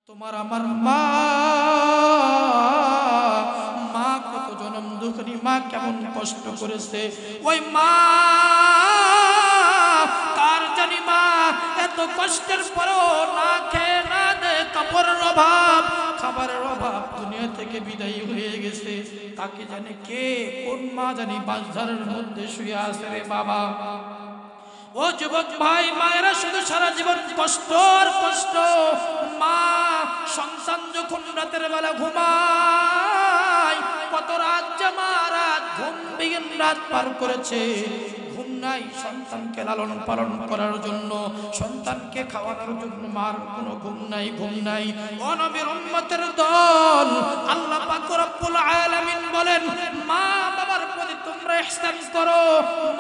তোমার আমার মা মা কত জনম দুঃখী মা কেমন কষ্ট করেছে ওই মা কার জানি মা এত কষ্টের পরও না খেয়ে না দে কাপড়ের অভাব খাবারের অভাব দুনিয়া থেকে বিদায়ী হয়ে গেছে তাকে জানে কে কোন মা জানি বাঁশঝাড়ের মধ্যে শুয়ে আছে রে বাবা ও যুবক ভাই মায়েরা শুধু সারা জীবন কষ্ট আর কষ্ট মা সন্তান যখন রাতের বেলা ঘুমায় কত রাত জামা রাত ঘুমবিহীন রাত পার করেছে ঘুম নাই সন্তানকে লালন পালন করার জন্য সন্তানকে খাওয়ানোর জন্য মার কোনো ঘুম নাই ও নবীর উম্মতের দল আল্লাহ পাক রব্বুল আলামিন বলেন মা বাবার প্রতি তোমরা ইহসান করো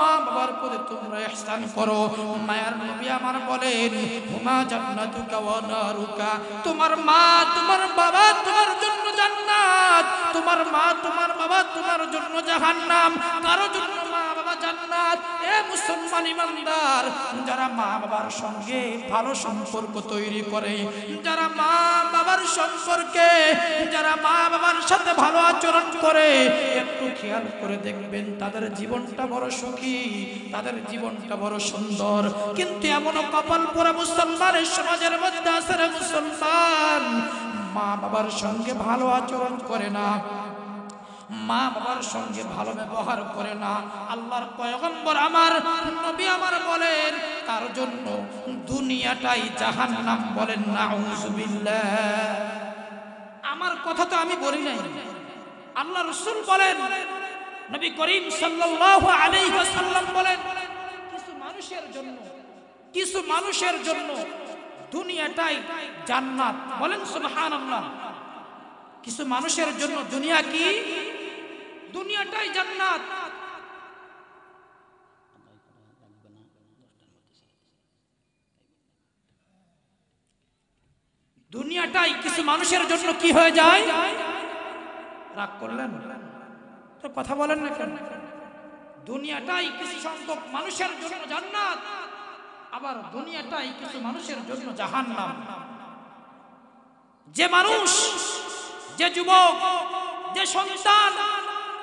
মা বাবার প্রতি তোমরা ইহসান করো মায়ের নবী আমার বলেন হুমা জান্নাতুকা ওয়া নারুকা তোমার মা তোমার বাবা তোমার জন্য জান্নাত তোমার মা তোমার বাবা তোমার জন্য জাহান্নাম কারো জন্য মা বাবা জান্নাত এ মুসলমান ইমানদার যারা মা বাবার সঙ্গে ভালো সম্পর্ক তৈরি করে যারা মা বাবার সম্পর্কে যারা মা বাবার সাথে ভালো আচরণ করে একটু খেয়াল করে দেখবেন তাদের জীবনটা বড় সুখী তাদের জীবনটা বড় সুন্দর কিন্তু এমন কপাল পোড়া মুসলমানের সমাজের মধ্যে আছে রে মুসলমান মা বাবার সঙ্গে ভালো আচরণ করে না মা বাবার সঙ্গে ভালো ব্যবহার করে না আল্লাহর পয়গম্বর আমার নবী আমার বলেন তার জন্য দুনিয়াটাই জাহান্নাম বলেন নাউযুবিল্লাহ আমার কথা তো আমি বলি নাই আল্লাহ রাসূল বলেন নবী করিম সাল্লাল্লাহু আলাইহি ওয়াসাল্লাম বলেন কিছু মানুষের জন্য দুনিয়াটাই জান্নাত বলেন সুবহানাল্লাহ কিছু মানুষের জন্য দুনিয়া কি দুনিয়াটাই জান্নাত দুনিয়াটাই কিছু মানুষের জন্য কি হয়ে যায় রাগ করলেন তো কথা বলেন না কেন দুনিয়াটাই কিছু সংখ্যক মানুষের জন্য জান্নাত আবার দুনিয়াটাই কিছু মানুষের জন্য জাহান্নাম যে মানুষ যে যুবক যে সন্তান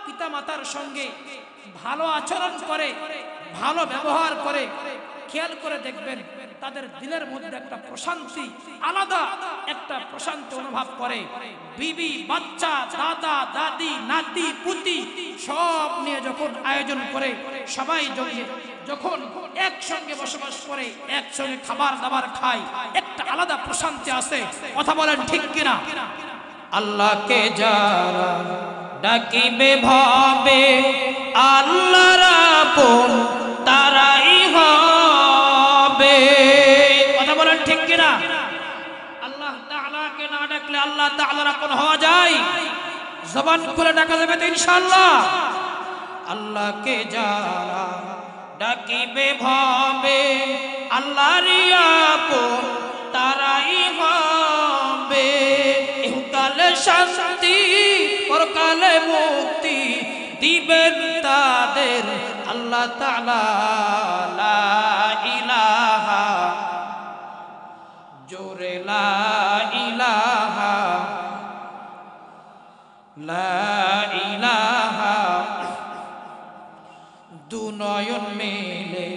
পিতামাতার সঙ্গে ভালো আচরণ করে ভালো ব্যবহার করে খেয়াল করে দেখবেন তাদের দিলের মধ্যে একটা প্রশান্তি আলাদা একটা প্রশান্তি অনুভব করে বিবি বাচ্চা দাদা দাদি নাতি পুতি সব নিয়ে যখন আয়োজন করে সবাই যখন একসঙ্গে বসবাস করে একসঙ্গে খাবার দাবার খায় একটা আলাদা প্রশান্তি আছে কথা বলেন ঠিক কিনা আল্লাহকে যারা ডাকিবে ভাবে আল্লাহর আপন তারাই হবে কথা বলেন ঠিক কিনা আল্লাহ তাআলাকে না ডাকলে আল্লাহ তাআলার আপন হওয়া যায় জবান খুলে ডাকা যাবে তো ইনশাআল্লাহ আল্লাহকে যারা ডাকিবে ভাবে আল্লাহরই আপন তারাই হবে ইহকালে শান্তি পরকালে মুক্তি দিবেন তাদের আল্লাহ তাআলা লা ইলাহা জোরে লা ইলাহা লা ইলাহা দুনয়ন মেলে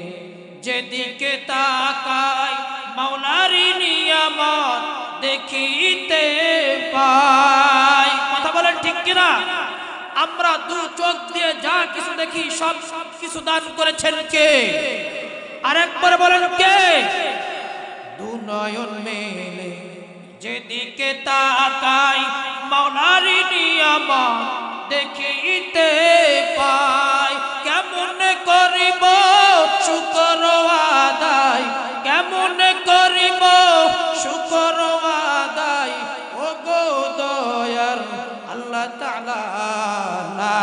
যেদিকে তাকাই মাওলারি নিয়ামত দেখিতে পাই কথা বলেন ঠিক কিনা আমরা দু চোখ দিয়ে যা কিছু দেখি সব কিছু দান করেছেন কে আরেকবার বলেন কে দু নয়ন মেলে যেদিকে তাকাই মাওলারি নিয়ামত দেখিতে পাই কেমন করিব শুকর আদায় কেমন করিব শুকর আদায় ও গো দয়ার আল্লাহ তাআলা লা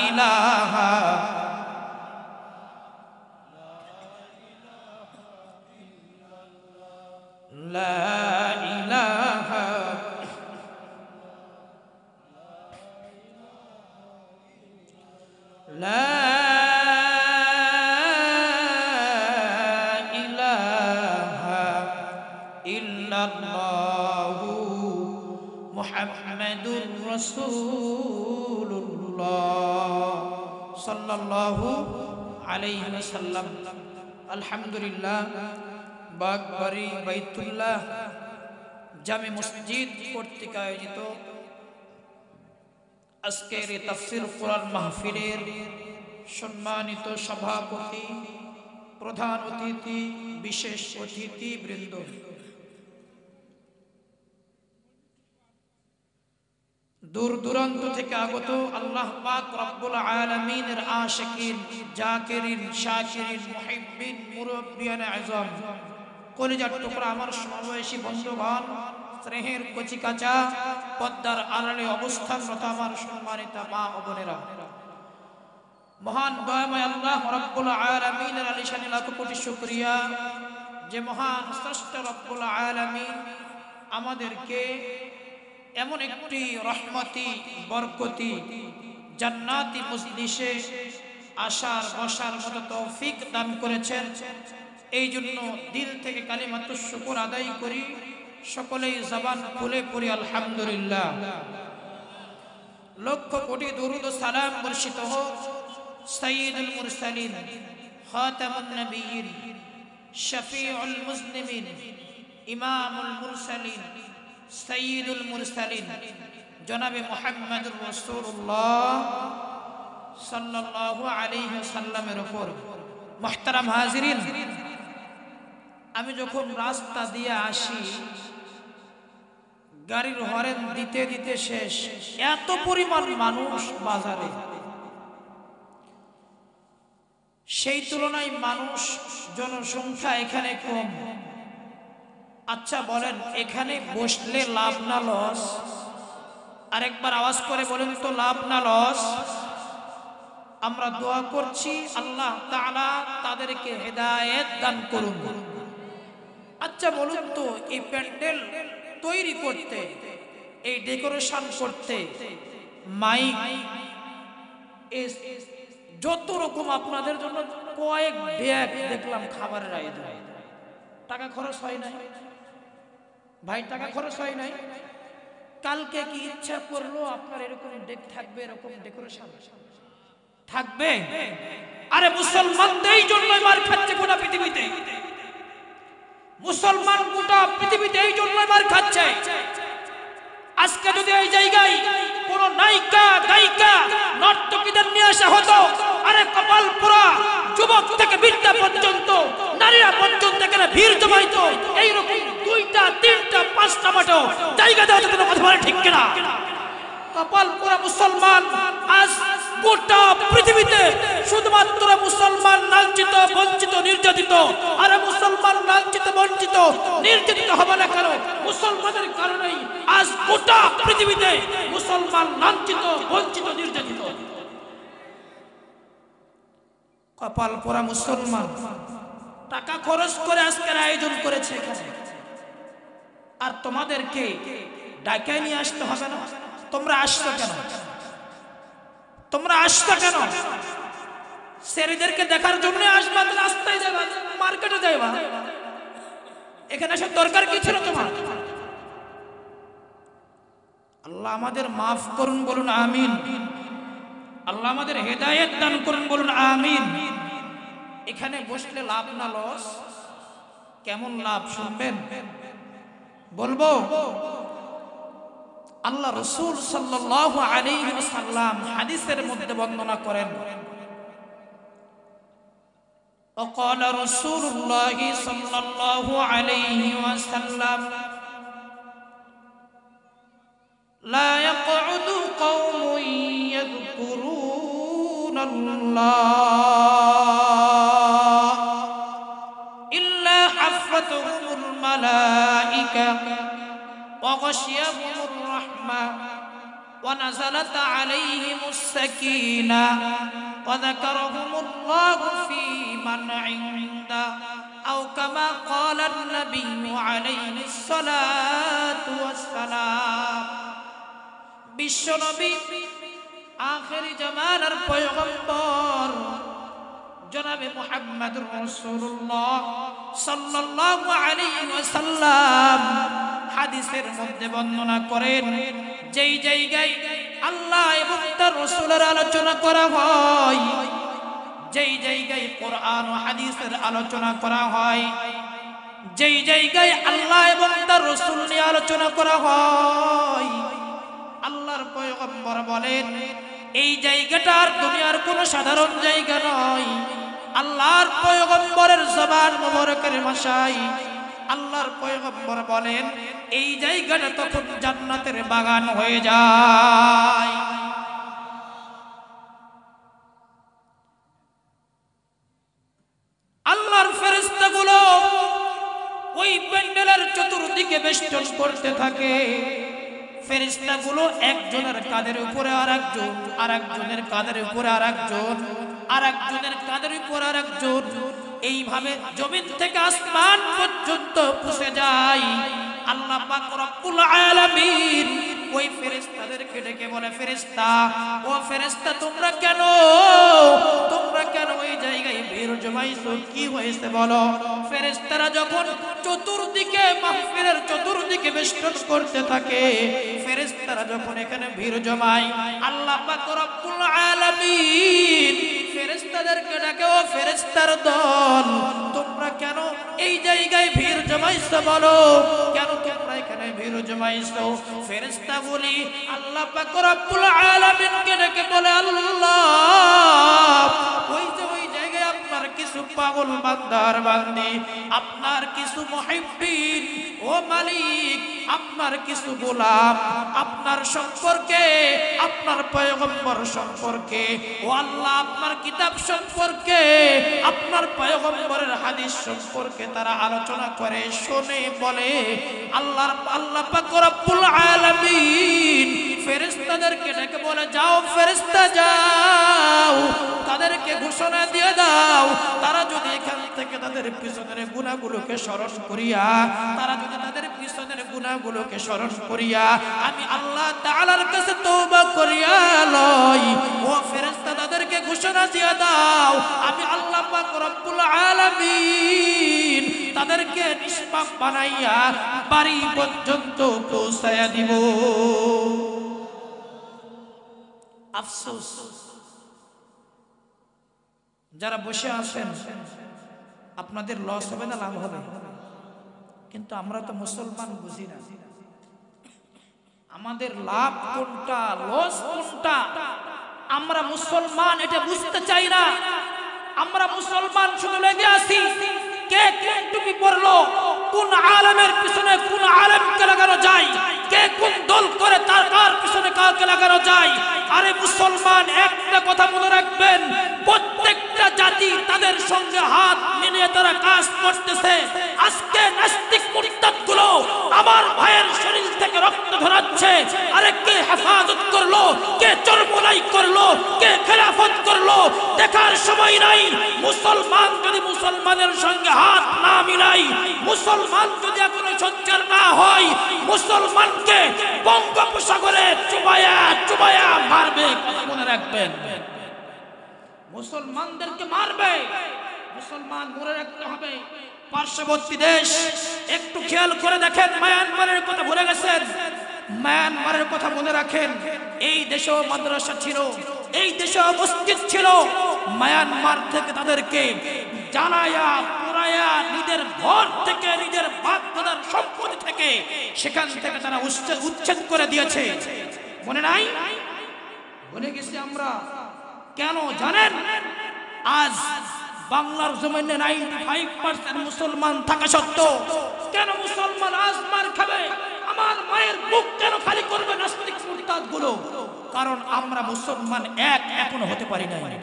ইলাহা লা ইলাহা মুহাম্মাদুর রাসূলুল্লাহ সাল্লাল্লাহু আলাইহি ওয়াসাল্লাম। আলহামদুলিল্লাহ, বাগবাড়ি বাইতুল্লাহ জামে মসজিদ কর্তৃক আয়োজিত আজকের এই তাফসীর কোরআন মাহফিলের সম্মানিত সভাপতি, প্রধান অতিথি, বিশেষ অতিথি বৃন্দ, দূর দূরান্ত থেকে আগত আল্লাহ পাক রব্বুল আলামিনের আশিকিন, জাকিরিন, শাকিরিন, মুহিব্বিন, মুরব্বিয়ান আযম, কলিজার টুকরা আমার সমবয়সী বন্ধুগণ, স্নেহের কচিকাচা, পদ্মার আড়ালে অবস্থানরত আমার সম্মানিত মা ও বোনেরা, মহান দয়াময় আল্লাহ রব্বুল আলামিনের আলিশান লাখ কোটি শুকরিয়া যে মহান স্রষ্টা রব্বুল আলামিন আমাদেরকে এমন একটি রহমতি বরকতি জান্নাতি মজলিসে আসার বসার মতো তৌফিক দান করেছেন। এই জন্য দিল থেকে কালিমাতুশ শুকর আদায় করি, সকলেই জবান খুলে পড়ি আলহামদুলিল্লাহ। লক্ষ কোটি দরুদ ও সালাম বর্ষিত হোক সাইয়্যিদুল মুরসালিন, খাতামুন নবিয়্যিন, শফিউল মুজনিবিন, ইমামুল মুরসালিন, সাইয়্যিদুল মুরসালিন জনাবে মুহাম্মদুর রাসূলুল্লাহ সাল্লাল্লাহু আলাইহি ওয়াসাল্লামের উপর। মুহতারাম হাজিরিন, আমি যখন রাস্তা দিয়ে আসি, গাড়ির হরেন দিতে দিতে শেষ, এত পরিমাণ মানুষ বাজারে, সেই তুলনায় মানুষ জনসংখ্যা এখানে কম। আচ্ছা বলেন, এখানে বসলে লাভ না লস? আরেকবার আওয়াজ করে বলেন তো, লাভ না লস? আমরা দোয়া করছি আল্লাহ তাআলা তাদেরকে হেদায়েত দান করুন। আচ্ছা বলুন তো, এই প্যান্ডেল তৈরি করতে, এই ডেকোরেশন করতে, মাইক, যত রকম আপনাদের জন্য কয়েক ব্যাগ দেখলাম খাবারের আয়োজন, টাকা খরচ হয় নাই ভাই? টাকা খরচ হয় নাই? কালকে কি ইচ্ছা করলো আপনার এরকম ডেক থাকবে, এরকম ডেকোরেশন থাকবে? আরে মুসলমানদের জন্যই মার খাচ্ছে গোটা পৃথিবীতে, মুসলমান গোটা পৃথিবীতে এই জন্যই মার খাচ্ছে। আজকে যদি এই জায়গায় কোন নায়িকা, গায়িকা, নর্তকীদের নিয়ে আসা হতো, আরে কপাল পোড়া যুবক থেকে বৃদ্ধা পর্যন্ত, নারীরা পর্যন্ত এখানে ভিড় জমাইতো, এইরকম 2টা 3টা 5টা মতো জায়গা দেওয়া যেত। কথা বলে ঠিক কিনা? কপাল পোড়া মুসলমান আজ গোটা পৃথিবীতে শুধুমাত্র মুসলমান লাঞ্ছিত, বঞ্চিত, নির্যাতিত। আরে মুসলমান লাঞ্ছিত, বঞ্চিত, নির্যাতিত হবে না কেন? মুসলমানের কারণেই আজ গোটা পৃথিবীতে মুসলমান লাঞ্ছিত, বঞ্চিত, নির্যাতিত। কপাল পোড়া মুসলমান টাকা খরচ করে আজকের আয়োজন করেছে এখানে, আর তোমাদেরকে ডাকে নিয়ে আসতে হবে না? তোমরা আসছো কেন? তোমরা আসছো কেন? ছেলেদেরকে দেখার জন্য আসবা? রাস্তায় যাবা, মার্কেটে যাবা, এখানে আসার দরকার কি ছিল তোমার? আল্লাহ আমাদের মাফ করুন, বলুন আমিন। আল্লাহ আমাদের হেদায়েত দান করুন, বলুন আমিন। এখানে বসলে লাভ না লস? কেমন লাভ শুনবেন? বলবো। আল্লাহ রাসূল সাল্লাল্লাহু আলাইহি ওয়াসাল্লাম হাদিসের মধ্যে বর্ণনা করেন, وقال رسول الله صلى الله عليه وسلم لا يقعد قوم يذكرون الله إلا حفتهم الملائكة وغشيهم الرحمة ونزلت عليهم السكينة وذكرهم الله في من عنده أو كما قال النبي عليه الصلاة والسلام। বিশ্বনবী আখেরি জামানার পয়গম্বর জনাবে মুহাম্মদুর রাসূলুল্লাহ সাল্লাল্লাহু আলাইহি ওয়াসাল্লাম হাদিসের মধ্যে বর্ণনা করেন, যেই জায়গায় আল্লাহ এবং তার রাসূলের আলোচনা করা হয়, যেই জায়গায় কোরআন ও হাদিসের আলোচনা করা হয়, যেই জায়গায় আল্লাহ এবং তার রাসূল নিয়ে আলোচনা করা হয়, আল্লাহর পয়গম্বর বলেন এই জায়গাটা আর দুনিয়ার কোনো সাধারণ জায়গা নয়। আল্লাহর পয়গম্বরের জবান মুবারকের ভাষায় আল্লাহর পয়গম্বর বলেন এই জায়গাটা তখন জান্নাতের বাগান হয়ে যায়। আল্লাহর ফেরেশতাগুলো ওই প্যান্ডেলের চতুর্দিকে বেষ্টন করতে থাকে। ফেরেশতাগুলো একজনের কাঁধের উপরে আরেকজন, আরেকজনের কাঁধের উপরে আরেকজন, আরেকজনের কাঁধের উপরে আরেকজন, এইভাবে জমিন থেকে আসমান পর্যন্ত পৌঁছে যায়। আল্লাহ পাক রব্বুল আলামিন ওই ফেরেশতাদেরকে ডেকে বলে, ফেরেশতা, ও ফেরেশতা তোমরা কেন ওই জায়গায় ভিড় জমাইছো, কি হয়েছে বলো? ফেরেশতারা যখন চতুর্দিকে মাহফিলের চতুর্দিকে বেষ্টন করতে থাকে, ফেরেশতারা যখন এখানে ভিড় জমায়, আল্লাহ পাক রব্বুল আলামিন ফেরেশতাদেরকে ডাকে, ও ফেরেশতার দল তোমরা কেন এই জায়গায় ভিড় জমাইছো বলো, কেন তোমরা এখানে ভিড় জমাইছো? ফেরেশতা বলি আল্লাহ পাক রব্বুল আলামিনকে ডেকে বলে, আল্লাহ ওই জায়গায় আপনার কিছু পাগল বান্দার বান্দি, আপনার কিছু মুহিব্বিন, ও মালিক আপনার কিছু গোলাম আপনার সম্পর্কে, আপনার পয়গম্বর সম্পর্কে, ও আল্লাহ আপনার কিতাব সম্পর্কে, আপনার পয়গম্বরের হাদিস সম্পর্কে তারা আলোচনা করে, শুনে বলে। আল্লাহ পাক রব্বুল আলামিন ফেরেশতাদেরকে ডেকে বলে, যাও ফেরেশতা যাও, তাদেরকে ঘোষণা দিয়ে দাও, তারা যদি এখান থেকে তাদের পিছনের গুনাহগুলোকে স্মরণ করিয়া, তারা যদি তাদের পিছনের গুনাহগুলোকে স্মরণ করিয়া আমি আল্লাহ তাআলার কাছে তওবা করিয়া লই, ও ফেরেশতা তাদেরকে ঘোষণা দিয়ে দাও, আমি আল্লাহ পাক রব্বুল আলামিন তাদেরকে নিষ্পাপ বানাইয়া বাড়ি পর্যন্ত পৌঁছায়া দিব। আফসোস যারা বসে আছেন, আপনাদের লস হবে না লাভ হবে? কিন্তু আমরা তো মুসলমান বুঝি না, আমাদের লাভ কোনটা লস কোনটা আমরা মুসলমান এটা বুঝতে চাই না। আমরা মুসলমান শুধু লেগে আছি কে কোন টুপি পরলো, কোন আলেমের পিছনে কোন আলেমকে লাগানো যায়, কে কোন দল করে তার কার পিছনে কাকে লাগানো যায়। আরে মুসলমান একটা কথা মনে রাখবেন, প্রত্যেকটা জাতি তাদের সঙ্গে হাত মিলিয়ে তারা কাজ করতেছে। আজকে নাস্তিক মুরতাদ গুলো আমার ভাইয়ের শরীর থেকে রক্ত ধরাচ্ছে, আরে কে হেফাজত করলো, কে চরমোলাই করলো, কে খেলাফত করলো দেখার সময় নাই। মুসলমান যদি মুসলমানের সঙ্গে হাত না মিলাই, মুসলমান যদি এখনো সোচ্চার না হয়, মুসলমানকে বঙ্গোপসাগরে চুবায়া চুবায়া মারবে, মনে রাখবেন। মুসলমানদেরকে মারবে, মুসলমান মনে রাখতে হবে। পার্শ্ববর্তী দেশ একটু খেয়াল করে দেখেন, মায়ানমারের কথা ভুলে গেছেন, মায়ানমারের কথা মনে রাখেন। এই দেশেও মাদ্রাসা ছিল, এই দেশেও মসজিদ ছিল। মায়ানমার থেকে তাদেরকে জ্বালায়া পোড়ায়া নিজের ঘর থেকে, নিজের বাপ দাদার সম্পত্তি থেকে সেখান থেকে তারা উচ্ছেদ করে দিয়েছে। মনে নাই? ভুলে গেছি আমরা। কেন জানেন? আজ বাংলার জমিনে 95% মুসলমান থাকা সত্ত্বেও কেন মুসলমান আজ মার খাবে? আমার মায়ের বুক কেন খালি করবে নাস্তিক মুরতাদ গুলো? কারণ আমরা মুসলমান এক এখনো হতে পারি নাই।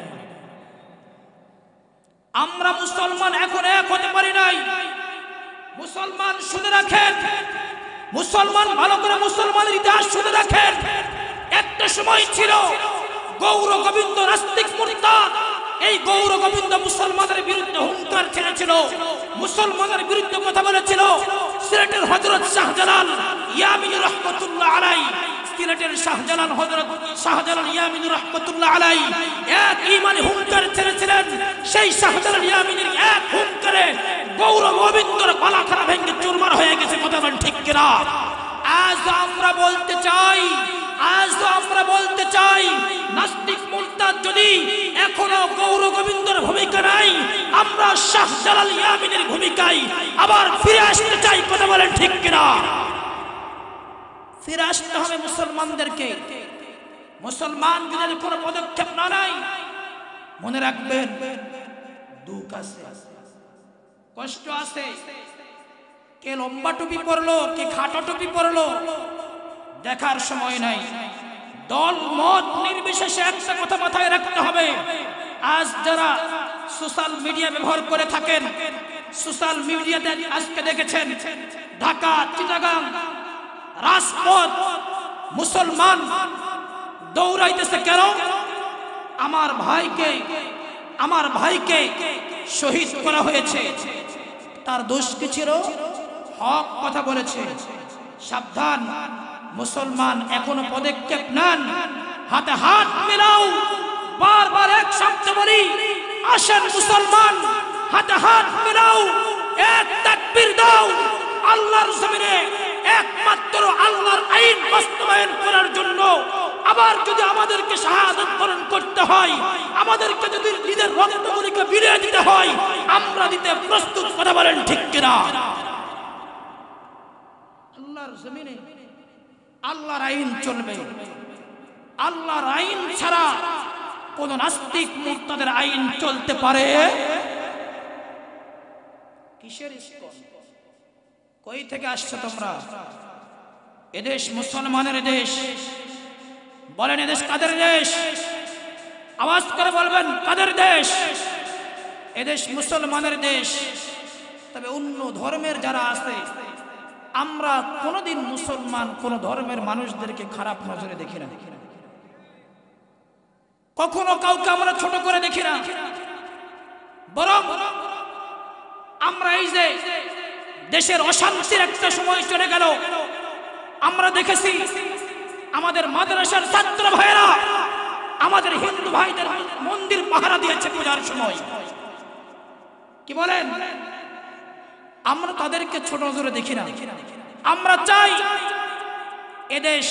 আমরা মুসলমান এখন এক হতে পারি নাই। মুসলমান শুনে রাখেন, মুসলমান ভালো করে মুসলমানের ইতিহাস শুনে রাখেন। একটা সময় ছিল গৌর গোবিন্দ নাস্তিক মুরতাদ, এই গৌর গোবিন্দ মুসলমানের বিরুদ্ধে হুঙ্কার ছেড়েছিল, মুসলমানের বিরুদ্ধে কথা বলেছিল। সিলেটের হযরত শাহজালাল ইয়ামিনী রহমাতুল্লাহ আলাইহি সিলেটের শাহজালাল হযরত শাহজালাল ইয়ামিনী রাহমাতুল্লাহ আলাইহি এক ঈমানি হুঙ্কার ছেড়েছিলেন। সেই শাহজালাল ইয়ামিনীর এক হুঙ্কারে গৌর গোবিন্দর গলাখানা ভেঙে চুরমার হয়ে গেছে। কথা বলেন ঠিক কিনা? আজ আমরা বলতে চাই নাস্তিক মুরতাদ যদি এখনো গৌর গোবিন্দর ভূমিকা নাই, আমরা শাহজালাল ইয়ামিনীর ভূমিকায় আবার ফিরে আসতে চাই। কথা বলেন ঠিক কিনা? ফিরে আসতে হবে মুসলমানদেরকে। মুসলমান যদি কোনো পদক্ষেপ না নেয়, মনে রাখবেন দুঃখ আছে, কষ্ট আছে। কে লম্বা টুপি পরলো, কে খাটো টুপি পরলো, দেখার সময় নাই। দল মত নির্বিশেষে একটা কথা মাথায় রাখতে হবে। আজ যারা সোশ্যাল মিডিয়া ব্যবহার করে থাকেন, সোশ্যাল মিডিয়াতে আজকে দেখেছেন ঢাকা, চিটাগাং রাজপথ মুসলমান দৌড়াইতেছে কেন? আমার ভাইকে শহীদ করা হয়েছে। তার দোষ কি ছিল? হক কথা বলেছে। সাবধান মুসলমান, এখনো পদক্ষেপ নেন, হাতে হাত মেলাও। বারবার এক শব্দ বলি, আসেন মুসলমান, হাতে হাত মেলাও, এক তাকবীর দাও। আল্লাহর জমিনে একমাত্র আল্লাহর আইন বাস্তবায়ন করার জন্য আবার যদি আমাদেরকে শাহাদাত বরণ করতে হয়, আমাদেরকে যদি নিজের রক্তগুলিকে বিলিয়ে দিতে হয়, আমরা দিতে প্রস্তুত। কথা বলেন ঠিক কিনা? আল্লাহর জমিনে আল্লাহর আইন চলবে। আল্লাহর আইন ছাড়া কোন নাস্তিক মুরতাদের আইন চলতে পারে? কিসের ইস্কন? কই থেকে আসছো তোমরা? এদেশ মুসলমানের দেশ। বলেন এদেশ কাদের দেশ? আওয়াজ করে বলবেন কাদের দেশ? এদেশ মুসলমানের দেশ। তবে অন্য ধর্মের যারা আছে, আমরা কোনোদিন মুসলমান কোন ধর্মের মানুষদেরকে খারাপ নজরে দেখি না। কখনো কাউকে আমরা ছোট করে দেখি না। বরং আমরা এই যে দেশের অশান্তির একটা সময় চলে গেল, আমরা দেখেছি আমাদের মাদ্রাসার ছাত্র ভাইরা আমাদের হিন্দু ভাইদের মন্দির পাহারা দিয়েছে পূজার সময়। কি বলেন? আমরা তাদেরকে ছোট নজরে দেখি না। আমরা চাই এদেশ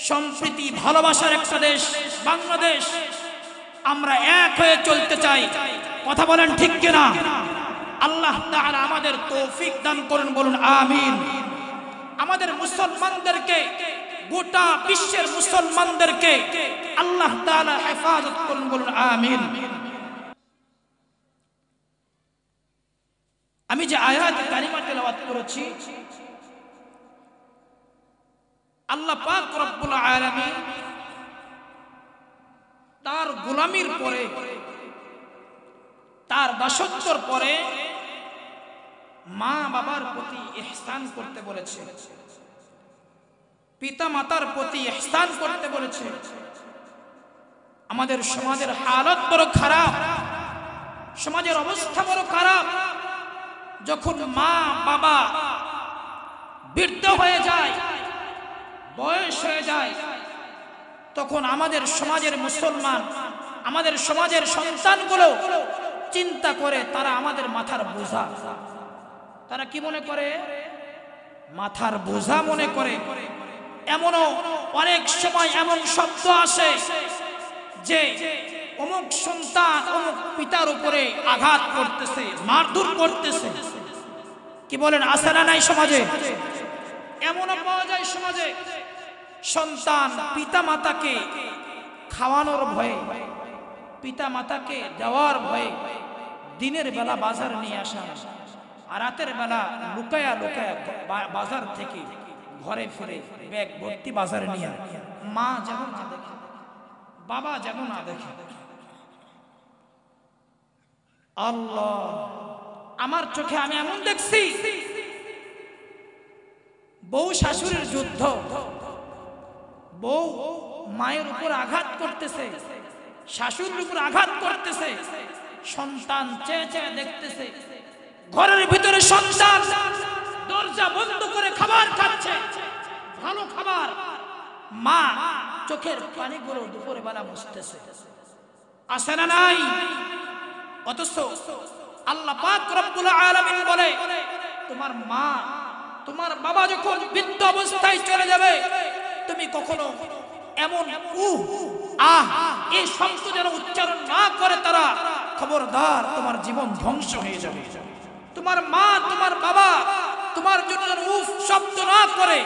সম্প্রীতি ভালোবাসার একটা দেশ বাংলাদেশ। আমরা এক হয়ে চলতে চাই। কথা বলেন ঠিক কিনা? আল্লাহ তাআলা আমাদের তৌফিক দান করুন, বলুন আমিন। আমাদের মুসলমানদেরকে, গোটা বিশ্বের মুসলমানদেরকে আল্লাহ তাআলা হেফাজত করুন, বলুন আমিন। আমি যে আয়াত কারিমা তেলাওয়াত করেছি, আল্লাহ পাক রব্বুল আলামিন তার গোলামির পরে, তার দাসত্বর পরে মা বাবার প্রতি ইহসান করতে বলেছে, পিতা মাতার প্রতি ইহসান করতে বলেছে। আমাদের সমাজের হালত বড় খারাপ, সমাজের অবস্থা বড় খারাপ। যখন মা বাবা বৃদ্ধ হয়ে যায়, বয়স হয়ে যায়, তখন আমাদের সমাজের মুসলমান, আমাদের সমাজের সন্তানগুলো চিন্তা করে তারা আমাদের মাথার বোঝা। তারা কি মনে করে? মাথার বোঝা মনে করে। এমনও অনেক সময় এমন শব্দ আসে যে অমুক সন্তান অমুক পিতার উপরে আঘাত করতেছে, মারধর করতেছে। কি বলেন? আছে না নাই সমাজে? এমনও পাওয়া যায় সমাজে সন্তান পিতা মাতাকে খাওয়ানোর ভয়ে, পিতা মাতাকে দেওয়ার ভয়ে দিনের বেলা বাজার নিয়ে আসা, আর রাতের বেলা লুকায়া লুকায়া বাজার থেকে ঘরে ফিরে ব্যাগ ভর্তি বাজারে নিয়ে, মা যেমন না দেখে, বাবা যেমন না দেখে। আল্লাহ, আমার চোখে আমি এমন দেখছি, বউ শাশুড়ির যুদ্ধ। বউ মায়ের উপর আঘাত করতেছে, শাশুড়ির উপর আঘাত করতেছে, সন্তান চেয়ে চেয়ে দেখতেছে। ঘরের ভিতরে সন্তান দরজা বন্ধ করে খাবার খাচ্ছে, ভালো খাবার, মা চোখের পানিগুলো দুপুরে বেলা মুছতেছে, আসে না নাই? অথচ আল্লাহ পাক রব্বুল আলামিন বলে তোমার মা তোমার বাবা যখন বৃদ্ধ অবস্থায় চলে যাবে, তুমি কখনো এমন এই শব্দ যেন উচ্চারণ না করে তারা, খবরদার তোমার জীবন ধ্বংস হয়ে যাবে। তোমার মা তোমার বাবা তোমার জন্য যেন শব্দ না করে,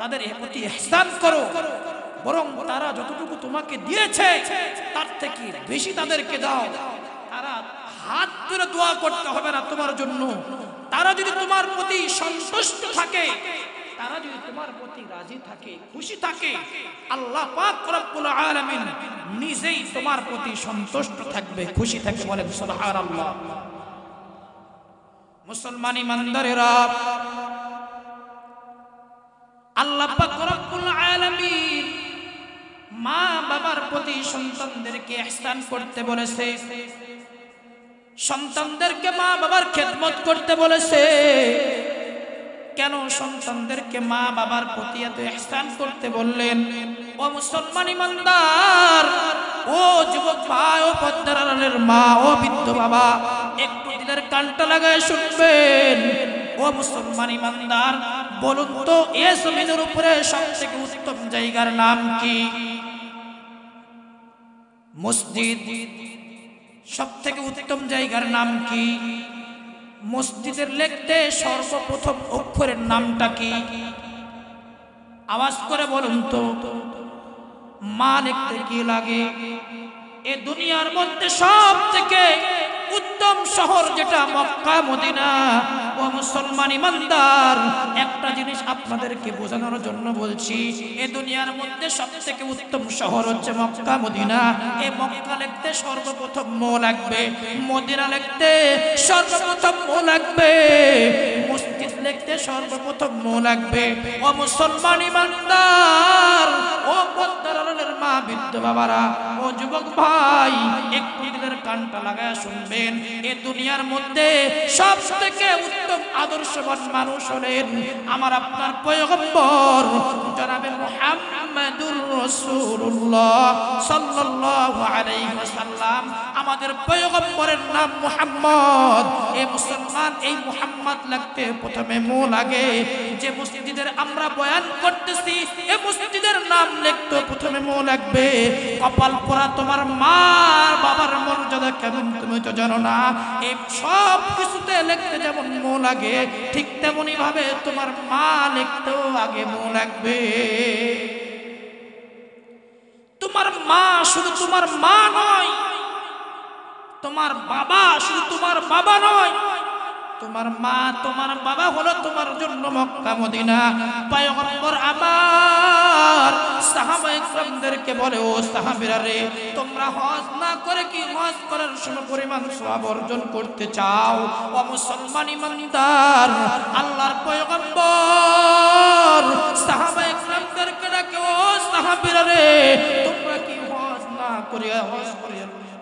তাদের প্রতি ইহসান করো, বরং তারা যতটুকু তোমাকে দিয়েছে তার থেকে বেশি তাদেরকে দাও। তারা হাত তুলে দোয়া করতে হবে না তোমার জন্য। তারা যদি তোমার প্রতি সন্তুষ্ট থাকে, তারা যদি তোমার প্রতি রাজি থাকে, খুশি থাকে, আল্লাহ পাক রব্বুল আলামিন নিজেই তোমার প্রতি সন্তুষ্ট থাকবে, খুশি থাকে। বলেন সুবহানাল্লাহ। মুসলমান ইমানদারেরা, আল্লাহ পাক রব্বুল আলামিন মা বাবার প্রতি সন্তানদেরকে ইহসান করতে বলেছে, সন্তানদেরকে মা বাবার খেদমত করতে বলেছে। কেন সন্তানদেরকে মা বাবার প্রতি এত ইহসান করতে বললেন? ও মুসলমান ইমানদার, ও যুবক ভাই, ও পর্দার আড়ালের মা, ও বৃদ্ধ বাবা, একটু দিলের কানটা লাগায় শুনবেন। ও মুসলমান ইমানদার, বলুন তো এ জমিনের উপরে সবথেকে উত্তম জায়গার নাম কি? মসজিদ। সবথেকে উত্তম জায়গার নাম কি? মসজিদের লিখতে সর্বপ্রথম অক্ষরের নামটা কি? আওয়াজ করে বলুন তো। মা লিখতে কি লাগে? এ দুনিয়ার মধ্যে সবথেকে উত্তম শহর যেটা মক্কা মদিনা। ও মুসলমান ইমানদার, একটা জিনিস আপনাদেরকে বোঝানোর জন্য বলছি, এ দুনিয়ার মধ্যে সবথেকে উত্তম শহর হচ্ছে মক্কা মদিনা। এই মক্কা লিখতে সর্বপ্রথম মো লাগবে, মদিনা লিখতে সর্বপ্রথম মো লাগবে, মসজিদ লিখতে সর্বপ্রথম মো লাগবে। ও মুসলমান ইমানদার, ও পর্দার আড়ালের মা, বৃদ্ধ বাবারা, ও যুবক ভাই, একটু দিলের কানটা লাগায় শুনবেন। এই দুনিয়ার মধ্যে সবথেকে উত্তম আদর্শবান মানুষ হলেন আমার আপনার পয়গম্বর জনাবে মুহাম্মাদুর রাসূলুল্লাহ সাল্লাল্লাহু আলাইহি ওয়াসাল্লাম। আমাদের পয়গম্বরের নাম মুহাম্মদ। এই মুসলমান, এই মুহাম্মদ লাগতে প্রথমে মো লাগে। যে মসজিদের আমরা বয়ান করতেছি, এই মসজিদের নাম লিখতে প্রথমে মো লাগবে। কপাল পোড়া তোমার মা বাবার মর্যাদা কেমন তুমি তো জানো না। এই সব কিছুতে লিখতে যেমন মো লাগে, ঠিক তেমনি ভাবে তোমার মা লিখতেও আগে মো লাগবে। তোমার মা শুধু তোমার মা নয়, তোমার বাবা শুধু তোমার বাবা নয়, তোমার মা তোমার বাবা হলো তোমার জন্য মক্কা মদিনা। পয়গম্বর আমার সাহাবায়ে কেরামদেরকে বলে, ও সাহাবীরা রে, তোমরা হজ না করে কি হজ করার সমপরিমাণ সওয়াব অর্জন করতে চাও? ও মুসলমান ইমানদার, আল্লাহর পয়গম্বর সাহাবায়ে কেরামদেরকে ডাকে, ও সাহাবীরা রে, তোমরা কি হজ না করে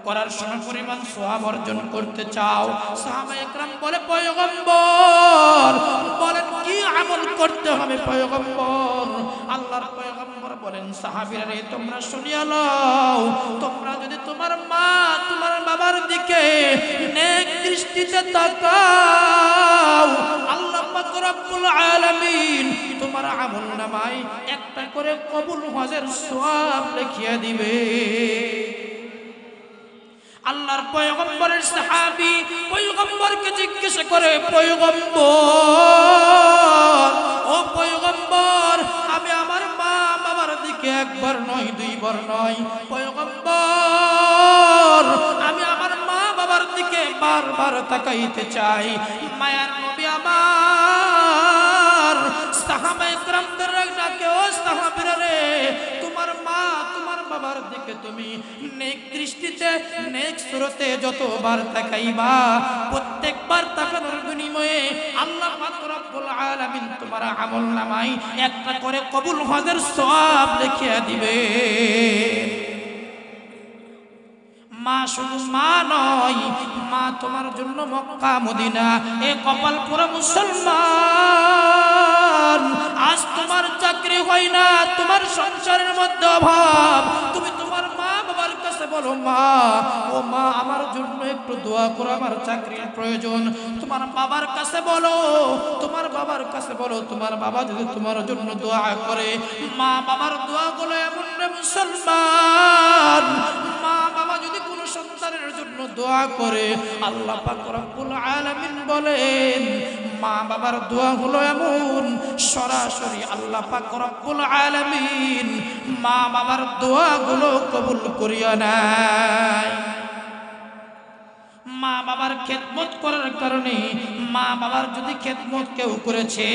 করার সমপরিমাণ সওয়াব অর্জন করতে চাও? সাহাবায়ে কেরাম বলে, পয়গম্বর বলেন কি আমল করতে হবে পয়গম্বর? আল্লাহর পয়গম্বর বলেন, সাহাবীরা রে, তোমরা শুনিয়া লও, তোমরা যদি তোমার মা তোমার বাবার দিকে নেক দৃষ্টিতে তাকাও, আল্লাহ পাক রব্বুল আলামিন তোমার আমলনামায় একটা করে কবুল হজের সওয়াব লিখিয়ে দিবে। আল্লাহর পয়গম্বরের সাহাবী পয়গম্বরকে জিজ্ঞেস করে, পয়গম্বর, ও পয়গম্বর, আমি আমার মা বাবার দিকে একবার নয় দুইবার নয়, পয়গম্বর, আমি আমার মা বাবার দিকে বারবার তাকাইতে চাই। মায়ার নবী আমার সাহাবায়ে কেরামদের ডাকে, ও সাহাবীরা রে, তোমার মা তোমার বাবার দিকে তুমি নেক দৃষ্টিতে নেক সুরতে যতবার তাকাইবা, প্রত্যেকবার তাকানোর বিনিময়ে আল্লাহ পাক রব্বুল আলামিন তোমার আমলনামায় একটা করে কবুল হজের সওয়াব লিখিয়ে দিবে। মা শুধু মা নয়, মা তোমার জন্য মক্কা মদিনা। এ কপাল পোড়া মুসলমান, আজ তোমার চাকরি মনে হয় না তোমার সংসারের মধ্যে অভাব, তুমি তোমার মা বাবার কাছে বলো, মা ও মা আমার জন্য একটু দোয়া করো, আমার চাকরির প্রয়োজন। তোমার বাবার কাছে বলো, তোমার বাবার কাছে বলো, তোমার বাবা যদি তোমার জন্য দোয়া করে, মা বাবার দোয়াগুলো এমন রে মুসলমান, মা বাবা যদি কোনো সন্তানের জন্য দোয়া করে, আল্লাহ পাক রব্বুল আলামিন বলেন মা বাবার দোয়া হলো এমন সরাসরি আল্লাহ পাক রব্বুল আলামিন মা বাবার দোয়াগুলো কবুল করিয়া নেয়। মা বাবার খেদমত করার কারণে, মা বাবার যদি খেদমত কেউ করেছে,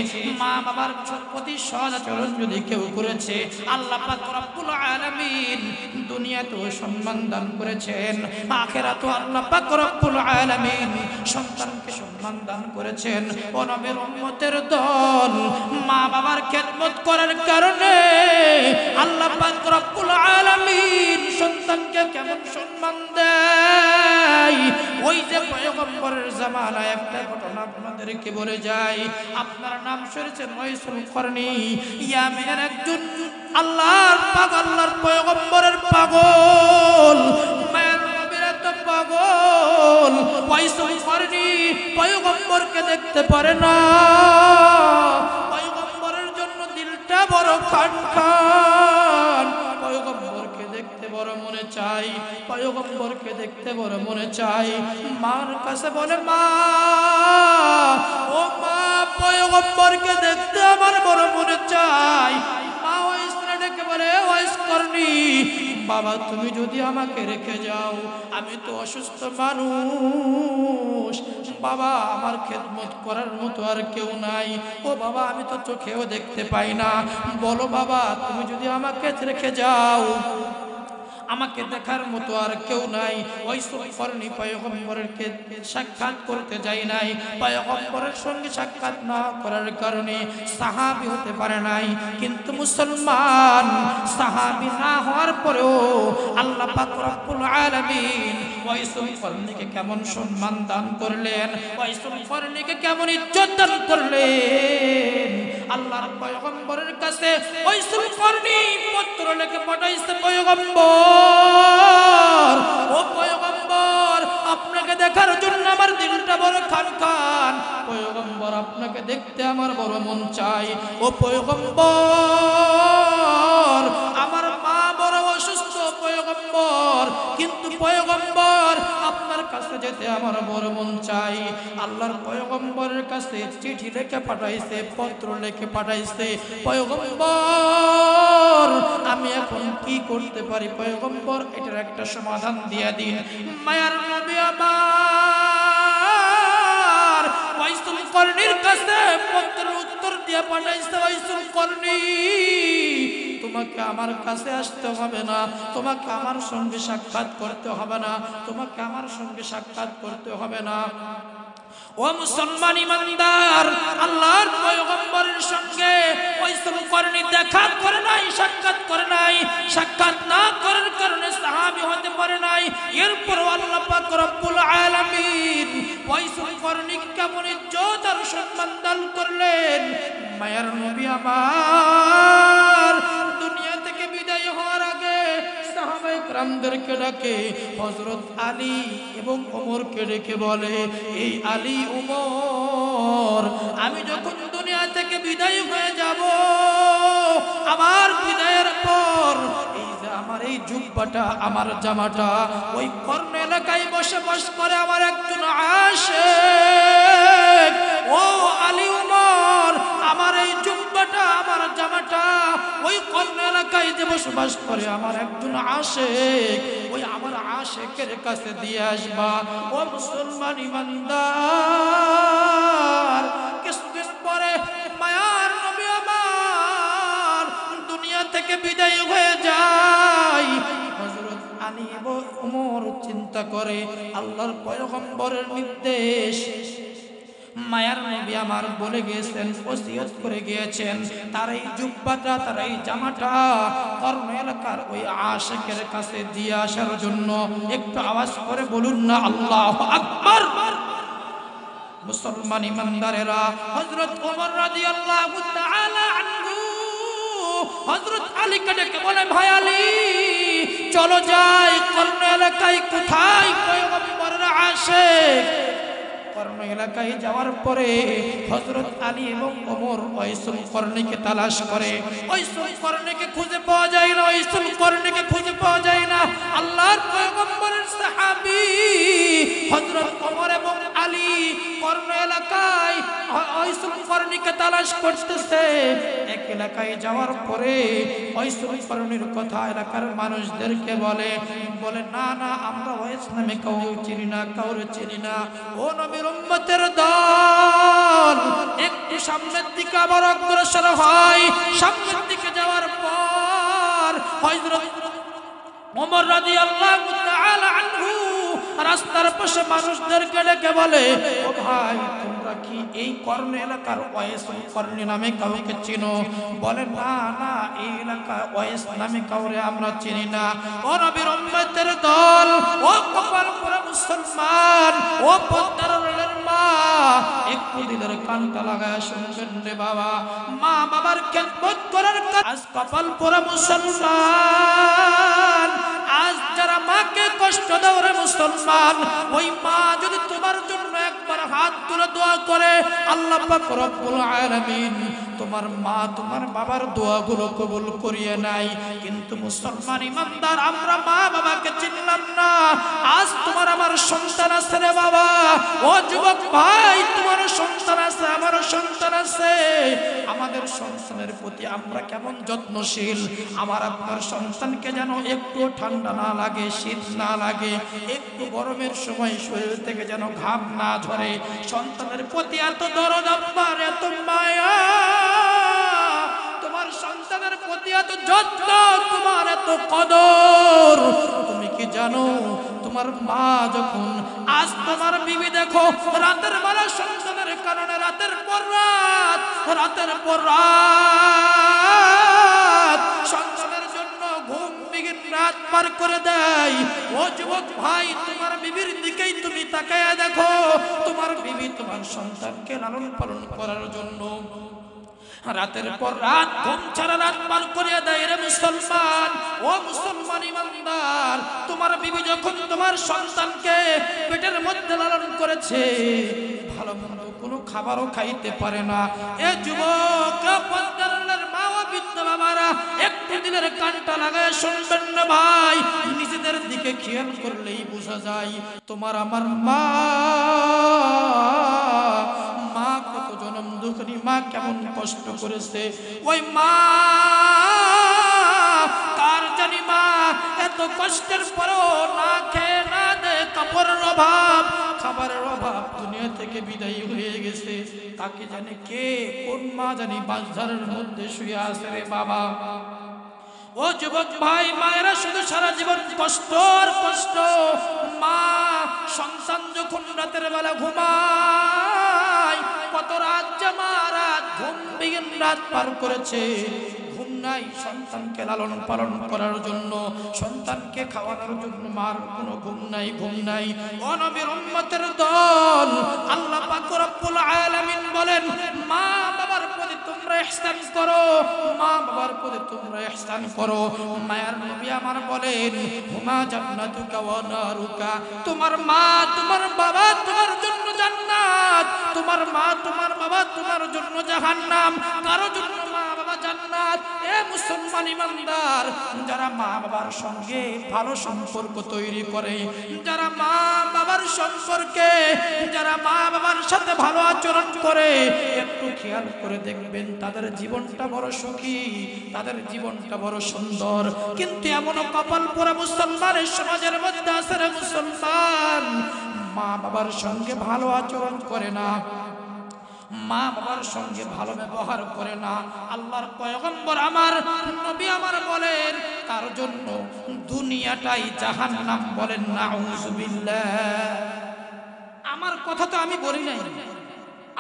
মা বাবার প্রতি সদাচরণ যদি কেউ করেছে, আল্লাহ পাক রব্বুল আলামিন দুনিয়াতেও সম্মান দান করেছেন, আখিরাতেও আল্লাহ পাক রব্বুল আলামিন সন্তানকে সম্মান দান করেছেন। ও নবীর উম্মতের দল, মা বাবার খেদমত করার কারণে আল্লাহ পাক রব্বুল আলামিন সন্তানকে কেমন সম্মান দেয়। ওই যে পয়গম্বরের জামানায় একটা ঘটনা আপনাদেরকে বলে যাই, আপনার নাম শুনেছেন ওয়াইসুল করনি, ইয়ামেনের একজন আল্লাহর পাগল, আল্লাহর পয়গম্বরের পাগল, মায়ের নবীর এত পাগল, ওয়াইসুল করনি পয়গম্বরকে দেখতে পারে না, পয়গম্বরের জন্য দিলটা বড় খান খান, পয়গম্বরকে দেখতে বড় মনে চাই, পয়গম্বরকে দেখতে বড় মনে চাই। মার কাছে বলে, মা ও মা পয়গম্বরকে দেখতে আমার বড় মনে চাই। মা ওয়াইসরা ডেকে বলে, ওয়াইস করনি বাবা তুমি যদি আমাকে রেখে যাও, আমি তো অসুস্থ মানুষ বাবা, আমার খেদমত করার মতো আর কেউ নাই, ও বাবা আমি তো চোখেও দেখতে পাই না, বলো বাবা তুমি যদি আমাকে রেখে যাও, আমাকে দেখার মতো আর কেউ নাই। ওয়াইসুল করনি পয়গম্বরকে সাক্ষাৎ করতে যাই নাই, পয়গম্বরের সঙ্গে সাক্ষাৎ না করার কারণে সাহাবী হতে পারে নাই, কিন্তু মুসলমান সাহাবী না হওয়ার পরেও আল্লাহ পাক রব্বুল আলামিন ওয়াইসুল করনিকে কেমন সম্মান দান করলেন, ওয়াইসুল করনিকে কেমন ইজ্জত দান করলেন। আল্লাহর পয়গম্বরের কাছে ওয়াইসুল করনি পত্র লিখে পাঠাইছে, পয়গম্বর ও পয়গম্বর আপনাকে দেখার জন্য আমার দিলটা বড় খান খান, পয়গম্বর আপনাকে দেখতে আমার বড় মন চাই, ও পয়গম্বর আমার মা বড় অসুস্থ পয়গম্বর, কিন্তু পয়গম্বর আপনার কাছে যেতে আমার বড় মন চাই। আল্লাহর পয়গম্বরের কাছে চিঠি লিখে পাঠাইছে, পত্র লিখে পাঠাইছে, পয়গম্বর আমি এখন কি করতে পারি পয়গম্বর, এটার একটা সমাধান দিয়ে দিন। মায়ার নবী আমার ওয়াইসুল করনির কাছে পত্র উত্তর দিয়ে পাঠাইছে, ওয়াইসুল করনি তোমাকে আমার কাছে আসতে হবে না, তোমাকে আমার সঙ্গে সাক্ষাৎ করতে হবে না, তোমাকে আমার সঙ্গে সাক্ষাৎ করতে হবে না। ও মুসলমান ইমানদার, আল্লাহর পয়গম্বরের সঙ্গে ওয়াইসুল করনি দেখা করে নাই, সাক্ষাৎ করে নাই, সাক্ষাৎ না করার কারণে সাহাবী হতে পারে নাই। এরপর আল্লাহ পাক রব্বুল আলামিন ওয়াইসুল করনিকে কেমন ইজ্জত আর সম্মান দান করলেন। মায়ার নবী আমার দুনিয়া থেকে বিদায় হওয়ার আগে সাহাবায়ে কেরামদেরকে ডাকে, হযরত আলী এবং ওমরকে ডেকে বলে, এই আলী ওমর আমি যখন দুনিয়া থেকে বিদায় হয়ে যাব, আমার বিদায়ের পর এই যে আমার এই জুব্বাটা আমার জামাটা ওই কর্ণ এলাকায় বসবাস করে আমার একজন আশিক, ও আলী ওমর আমার এই জুব্বাটা আমার জামাটা ওই কর্ণ এলাকায় যে বসবাস করে আমার একজন আশিক, ওই আমার আশিকের কাছে দিয়ে আসবা। ও মুসলমান ইমানদার, কিছুদিন পরে মায়ার নবী আমার দুনিয়া থেকে বিদায় হয়ে যায়। হযরত আলী এবং ওমর চিন্তা করে আল্লাহর পয়গম্বরের নির্দেশ, মায়ার নবী আমার বলে গিয়েছেন, ওসিয়ত করে গিয়েছেন, তার এই জুব্বাটা তার এই জামাটা কর্ণ এলাকার ওই আশিকের কাছে দিয়ে আসার জন্য। একটু আওয়াজ করে বলুন না আল্লাহু আকবার। মুসলমান ইমানদারেরা, হযরত ওমর রাদিয়াল্লাহু তাআলা আনহু হযরত আলীকে ডেকে বলে, ভাই আলী চলো যাই কর্ণ এলাকায়। কোথায়? পয়গম্বরের আশিক। কর্ণ এলাকায় যাওয়ার পরে হযরত আলী এবং ওমর ওয়াইসুল কর্ণীকে তালাশ করে। ওয়াইসুল কর্ণীকে খুঁজে পাওয়া যায় না, ওয়াইসুল কর্ণীকে খুঁজে পাওয়া যায় না। আল্লাহর পয়গম্বরের সাহাবী হযরত ওমর এবং আলী কর্ণ এলাকায় ওয়াইসুল কর্ণীকে তালাশ করতেছে। এক এলাকায় যাওয়ার পরে ওয়াইসুল কর্ণীর কথা এলাকার মানুষদেরকে বলে, না না আমরা ওয়াইস নামে কাউকে চিনি না, কাউরে চিনি না। ও নবীর উম্মতের দল, একটু সামনের দিকে আবার অগ্রসর হয়। সামনের দিকে যাওয়ার পর হযরত ওমর রাদিয়াল্লাহু তাআলা আনহু রাস্তার পাশে মানুষদেরকে ডেকে বলে, ও ভাই তোমরা কি এই কর্ণ এলাকার ওয়াইস কর্ণী নামে কাউকে চিনো? বলে না না এই এলাকায় ওয়াইস নামে কাউরে আমরা চিনি না। ও নবীর উম্মতের দল, ও কপালপুরা মুসলমান, ও পদ্মারের মা, একটু দিলের কানটা লাগায় শুনবেন রে বাবা। মা বাবার খেদমত করার আজ কপালপুরা মুসলমান, আজ যারা মাকে কষ্ট দাও রে মুসলমান, ওই মা যদি তোমার জন্য একবার হাত তুলে দোয়া করে, আল্লাহ পাক রব্বুল আলামিন তোমার মা তোমার বাবার দোয়াগুলো কবুল করিয়ে নাই। কিন্তু মুসলমান ইমানদার আমরা মা বাবাকে চিনলাম না। আজ তোমার আমার সন্তান আছে রে বাবা, ও যুবক ভাই তোমার সন্তান আছে, আমারও সন্তান আছে। আমাদের সন্তানের প্রতি আমরা কেমন যত্নশীল। আমার আপনার সন্তানকে যেন একটু ঠান্ডা না লাগে, শীত না লাগে, একটু গরমের সময় শরীর থেকে যেন ঘাম না ঝরে। সন্তানের প্রতি এত দরদ আপনার, এত মায়া তোমার সন্তানের প্রতি, এত যত্ন তোমার, এত কদর। তুমি কি জানো তোমার মা যখন আজ তোমার বিবি দেখো রাতের বেলা সন্তানের কারণে রাতের পর রাত, রাতের পর রাত সন্তানের জন্য ঘুম বিঘিন রাত পার করে দেয়। ও যুবক ভাই তোমার বিবির দিকেই তুমি তাকায়া দেখো, তোমার বিবি তোমার সন্তানকে লালন পালন করার জন্য রাতের পর রাত ঘুম ছাড়া রাত পার করিয়া দেয় রে মুসলমান। ও মুসলমান ইমানদার, তোমার বিবি যখন তোমার সন্তানকে পেটের মধ্যে লালন করেছে, ভালো মন্দ কোনো খাবারও খাইতে পারে না। এ যুবক পদ্মারের মা ও বৃদ্ধ বাবারা একটু দিলের কানটা লাগায় শুনবেন না ভাই, নিজেদের দিকে খেয়াল করলেই বোঝা যায় তোমার আমার মা কত জনম দুঃখী, মা কেমন কষ্ট করেছে। ওই মা কার জানি মা এত কষ্টের পরও না খেয়ে না দে কাপড়ের অভাব, খাবারের অভাব দুনিয়া থেকে বিদায়ী হয়ে গেছে। তাকে জানে কে, কোন মা জানি বাঁশঝাড়ের মধ্যে শুয়ে আছে রে বাবা। ও যুবক ভাই মায়েরা শুধু সারা জীবন কষ্ট আর কষ্ট। মা সন্তান যখন রাতের বেলা ঘুমায়, কত রাত জামা রাত ঘুম বিহীন রাত পার করেছে, ঘুম নাই সন্তানকে লালন পালন করার জন্য, সন্তানকে খাওয়ানোর জন্য মার কোনো ঘুম নাই, ঘুম নাই। ও নবীর উম্মতের দল, আল্লাহ পাক রব্বুল আলামিন বলেন মা বাবার প্রতি তোমরা ইহসান করো, মা বাবার প্রতি তোমরা ইহসান করো। মায়ের নবী আমার বলেন হুমা জান্নাতুকা ওয়া নারুকা, তোমার মা তোমার বাবা তোমার জন্য জান্নাত, তোমার মা তোমার বাবা তোমার জন্য জাহান্নাম। কারো জন্য মা বাবা জান্নাত। এ মুসলমান ইমানদার, যারা মা বাবার সঙ্গে ভালো সম্পর্ক তৈরি করে, যারা মা বাবার সম্পর্কে, যারা মা বাবার সাথে ভালো আচরণ করে, একটু খেয়াল করে দেখবেন তাদের জীবনটা বড় সুখী, তাদের জীবনটা বড় সুন্দর। কিন্তু এমনও কপাল পোড়া মুসলমানের সমাজের মধ্যে আছে রে মুসলমান, মা বাবার সঙ্গে ভালো আচরণ করে না, মা বাবার সঙ্গে ভালো ব্যবহার করে না। আল্লাহর পয়গম্বর আমার নবী আমার বলেন তার জন্য দুনিয়াটাই জাহান্নাম। বলেন নাউযুবিল্লাহ। আমার কথা তো আমি বলি নাই,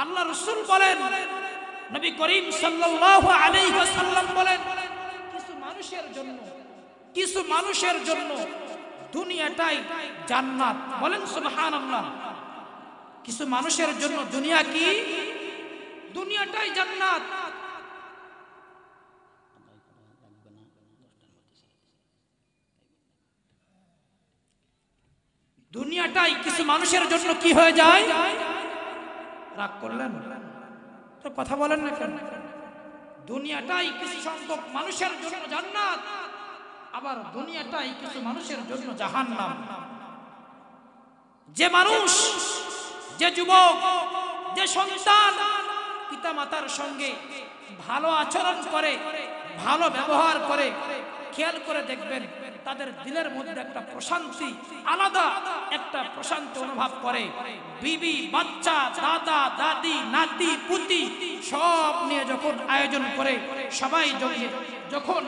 আল্লাহ রাসূল বলেন, নবী করিম সাল্লাল্লাহু আলাইহি ওয়াসাল্লাম বলেন কিছু মানুষের জন্য দুনিয়াটাই জান্নাত। বলেন সুবহানাল্লাহ। কিছু মানুষের জন্য দুনিয়া কি? দুনিয়াটাই জান্নাত। দুনিয়াটাই কিছু মানুষের জন্য কি হয়ে যায়? রাগ করলেন তো কথা বলেন না কেন? দুনিয়াটাই কিছু সংখ্যক মানুষের জন্য জান্নাত, আবার দুনিয়াটাই কিছু মানুষের জন্য জাহান্নাম। যে মানুষ, যে যুবক, যে সন্তান পিতা মাতার সঙ্গে ভালো আচরণ করে, ভালো ব্যবহার করে, খেয়াল করে দেখবেন তাদের দিলের মধ্যে একটা প্রশান্তি, আলাদা একটা প্রশান্তি অনুভব করে। বিবি, বাচ্চা, দাদা, দাদি, নাতি, পুতি সব নিয়ে যখন আয়োজন করে, সবাই যখন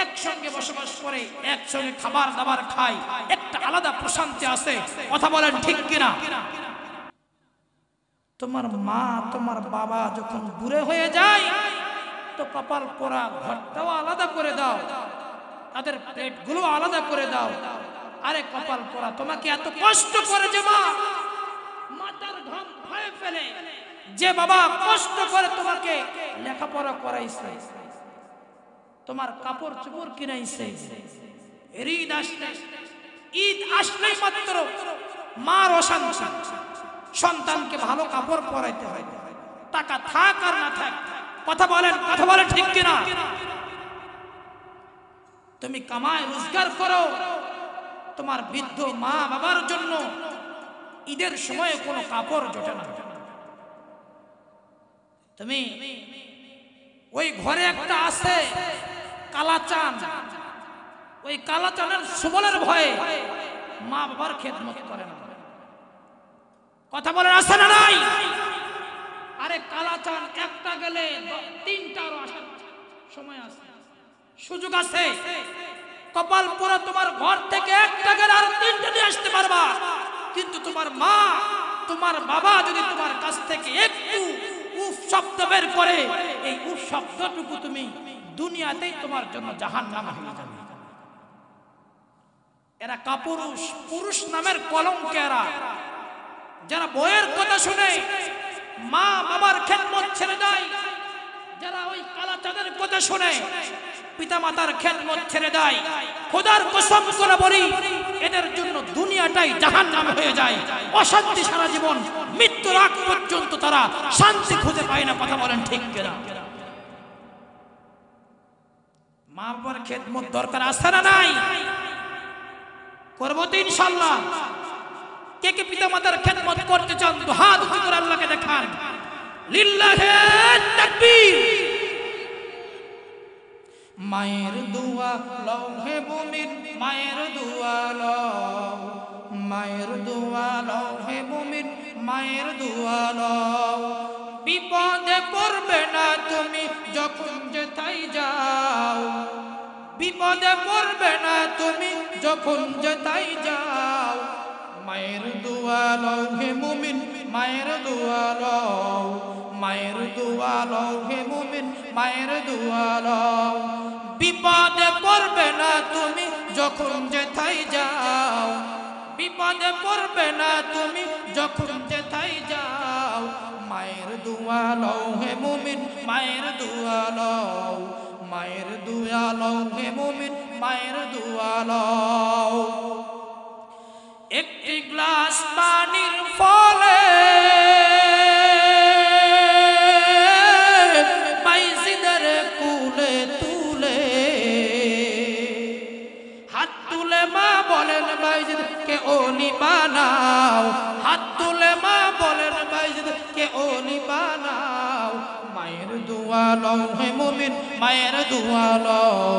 একসঙ্গে বসবাস করে, একসঙ্গে খাবার দাবার খায়, একটা আলাদা প্রশান্তি আছে। কথা বলেন ঠিক কিনা? তোমার মা, তোমার বাবা যখন দূরে হয়ে যায় তো কপাল পোড়া ঘরটাও আলাদা করে দাও, তাদের প্লেটগুলো আলাদা করে দাও। আরে কপাল পোড়া, তোমাকে এত কষ্ট করে যে মা মাথার ঘাম ধুয়ে ফেলে, যে বাবা কষ্ট করে তোমাকে লেখাপড়া করাইছে, তোমার কাপড় চোপড় কিনাইছে, ঈদ আসলেই মাত্র মার অশান্তি, সন্তানকে ভালো কাপড় পরাইতে হয়, টাকা থাক আর না থাক। কথা বলেন ঠিক কিনা? তুমি কামায় রোজগার করো, তোমার বৃদ্ধ মা বাবার জন্য ঈদের সময় কোনো কাপড় জোটে না। তুমি ওই ঘরে একটা আছে কালাচান, ওই কালাচানের সুবলের ভয়ে মা বাবার খেদমত করে না। কথা বলেন আছে না নাই? আরে কালাচান একটা গেলে তিনটা আরো আসার সময় আছে, সুযোগ আছে। কপাল পোড়া, তোমার ঘর থেকে একটা গেলে আর তিনটা নিয়ে আসতে পারবা, কিন্তু তোমার মা, তোমার বাবা যদি তোমার কাছ থেকে একটু উফ শব্দ বের করে, এই উফ শব্দটুকু তুমি দুনিয়াতেই তোমার জন্য জাহান্নাম হয়ে যাবে। এরা কাপুরুষ, পুরুষ নামের কলঙ্ক। এরা যারা বইয়ের কথা শুনে মা বাবার খেদমত ছেড়ে দেয়, যারা ওই কালাচাঁদের কথা শুনে পিতা মাতার খেদমত ছেড়ে দেয়, খোদার কসম করে বলি এদের জন্য দুনিয়াটাই জাহান্নাম হয়ে যায়। অশান্তি সারা জীবন, মৃত্যুর আগ পর্যন্ত তারা শান্তি খুঁজে পায় না। কথা বলেন ঠিক কিনা? মা বাবার খেদমত দরকার আছে না নাই? করবো তো ইনশাআল্লাহ। কে কে পিতা মাতার খেদমত করতে চান তো হাত উঁচু করে আল্লাহকে দেখান। লিল্লাহি তাকবীর। মায়ের দোয়া লও হে মুমিন, মায়ের দোয়া লও, মায়ের দোয়া লও হে মুমিন, মায়ের দোয়া লও। বিপদে পড়বে না তুমি যখন যেথায় যাও, বিপদে পড়বে না তুমি যখন যেথায় যাও। মায়ের দোয়া লও হে মুমিন, মায়ের দোয়া লও, মায়ের দোয়া লও হে মুমিন, মায়ের দোয়া লও। বিপদে পড়বে না তুমি যখন যেথায় যাও, বিপদে পড়বে না তুমি যখন যেথায় যাও। মায়ের দোয়া লও হে মুমিন, মায়ের দোয়া লও, মায়ের দোয়া লও হে মুমিন, মায়ের দোয়া লও। একটি গ্লাস পানির ফলে বাইজিদের কুলে তুলে হাত তুলে মা বলেন বাইজিদ কে ওলি বানাও, হাত তুলে মা বলেন বাইজিদ কে ওলি বানাও। মায়ের দোয়া লও হে মুমিন, মায়ের দোয়া লও,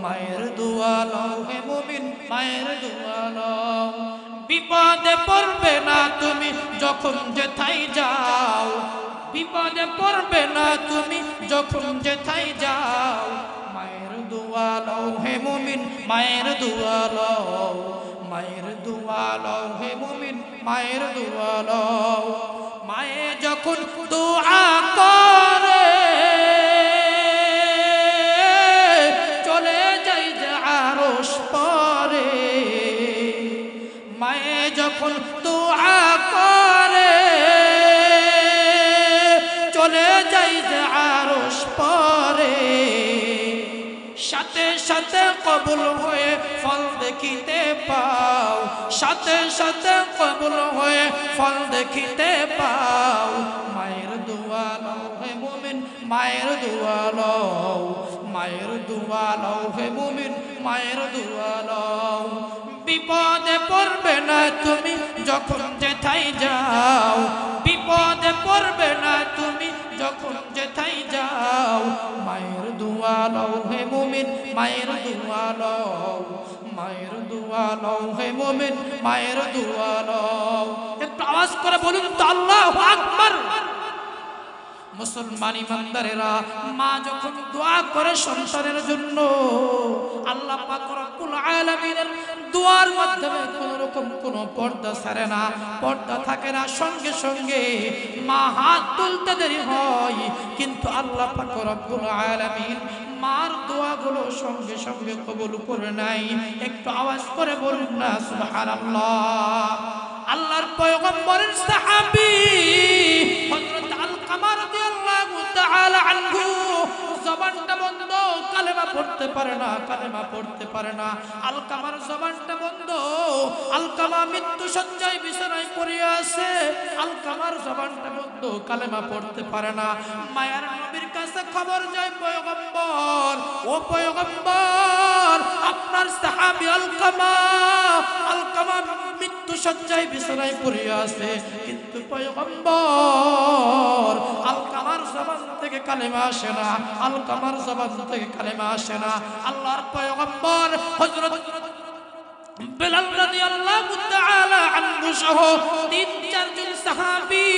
মায়ের দোয়া লও হে মুমিন, মায়ের দোয়া লও। বিপদে পড়বে না তুমি যখন যেথায় যাও, বিপদে পড়বে না তুমি যখন যেথায় যাও। মায়ের দোয়া লও হে মুমিন, মায়ের দোয়া লও, মায়ের দোয়া লও হে মুমিন, মায়ের দোয়া লও। মায়ে যখন দোয়া করে চলে যাই যে আরশ পরে, মায়ে যখন দোয়া করে চলে যাই যে আরশ পরে। সাথে সাথে কবুল হয়ে ফল দেখিতে পাও, সাথে সাথে কবুল হয়ে ফল দেখিতে পাও। মায়ের দোয়া লও হে মুমিন, মায়ের দোয়া লও, মায়ের দোয়া লও হে মুমিন, মায়ের দোয়া লও। বিপদে পড়বে না তুমি যখন যেথায় যাও, বিপদে পড়বে না তুমি যখন যেথায় যাও। মায়ের দোয়া লও হে মুমিন, মায়ের দোয়া লও, মায়ের দোয়া লও হে মুমিন, মায়ের দোয়া লও। একটু আওয়াজ করে বলুন তো আল্লাহু আকবার। মুসলমান ইমানদারেরা, মা যখন দোয়া করে সন্তানের জন্য, আল্লাহ পাক রব্বুল আলামিনের দোয়ার মাধ্যমে কোন রকম কোন পর্দা ছাড়ে না, পর্দা থাকে না। সঙ্গে সঙ্গে মা হাত তুলতে দেরি হয়, কিন্তু আল্লাহ পাক রব্বুল আলামিন মার দোয়াগুলো সঙ্গে সঙ্গে কবুল করে নাই। একটু আওয়াজ করে বলুন না সুবহানাল্লাহ। আল্লাহর পয়গম্বরের সাহাবী হযরত আলকামা রাদিয়াল্লাহু তাআলা আনহু জবানটা বন্ধ, কালেমা পড়তে পারে না, কালেমা পড়তে পারে না। আলকামার জবানটা বন্ধ, আলকামা মৃত্যু শয্যায় বিছানায় পড়ে আছে, আলকামার জবানটা বন্ধ, কালেমা পড়তে পারে না। মায়ার নবীর কাছে খবর যায়, পয়গম্বর, ও পয়গম্বর, আপনার সাহাবী আলকামা, আলকামা মৃত্যু শয্যায় বিছানায় পড়ে আছে, কিন্তু পয়গম্বর আলকামার জবান থেকে কালেমা আসে না, আলকামার জবান থেকে কালেমা আসে না। আল্লাহর পয়গম্বর হযরত বেলাল রাদিয়াল্লাহু তাআলা আনহু সহ ৩-৪ জন সাহাবী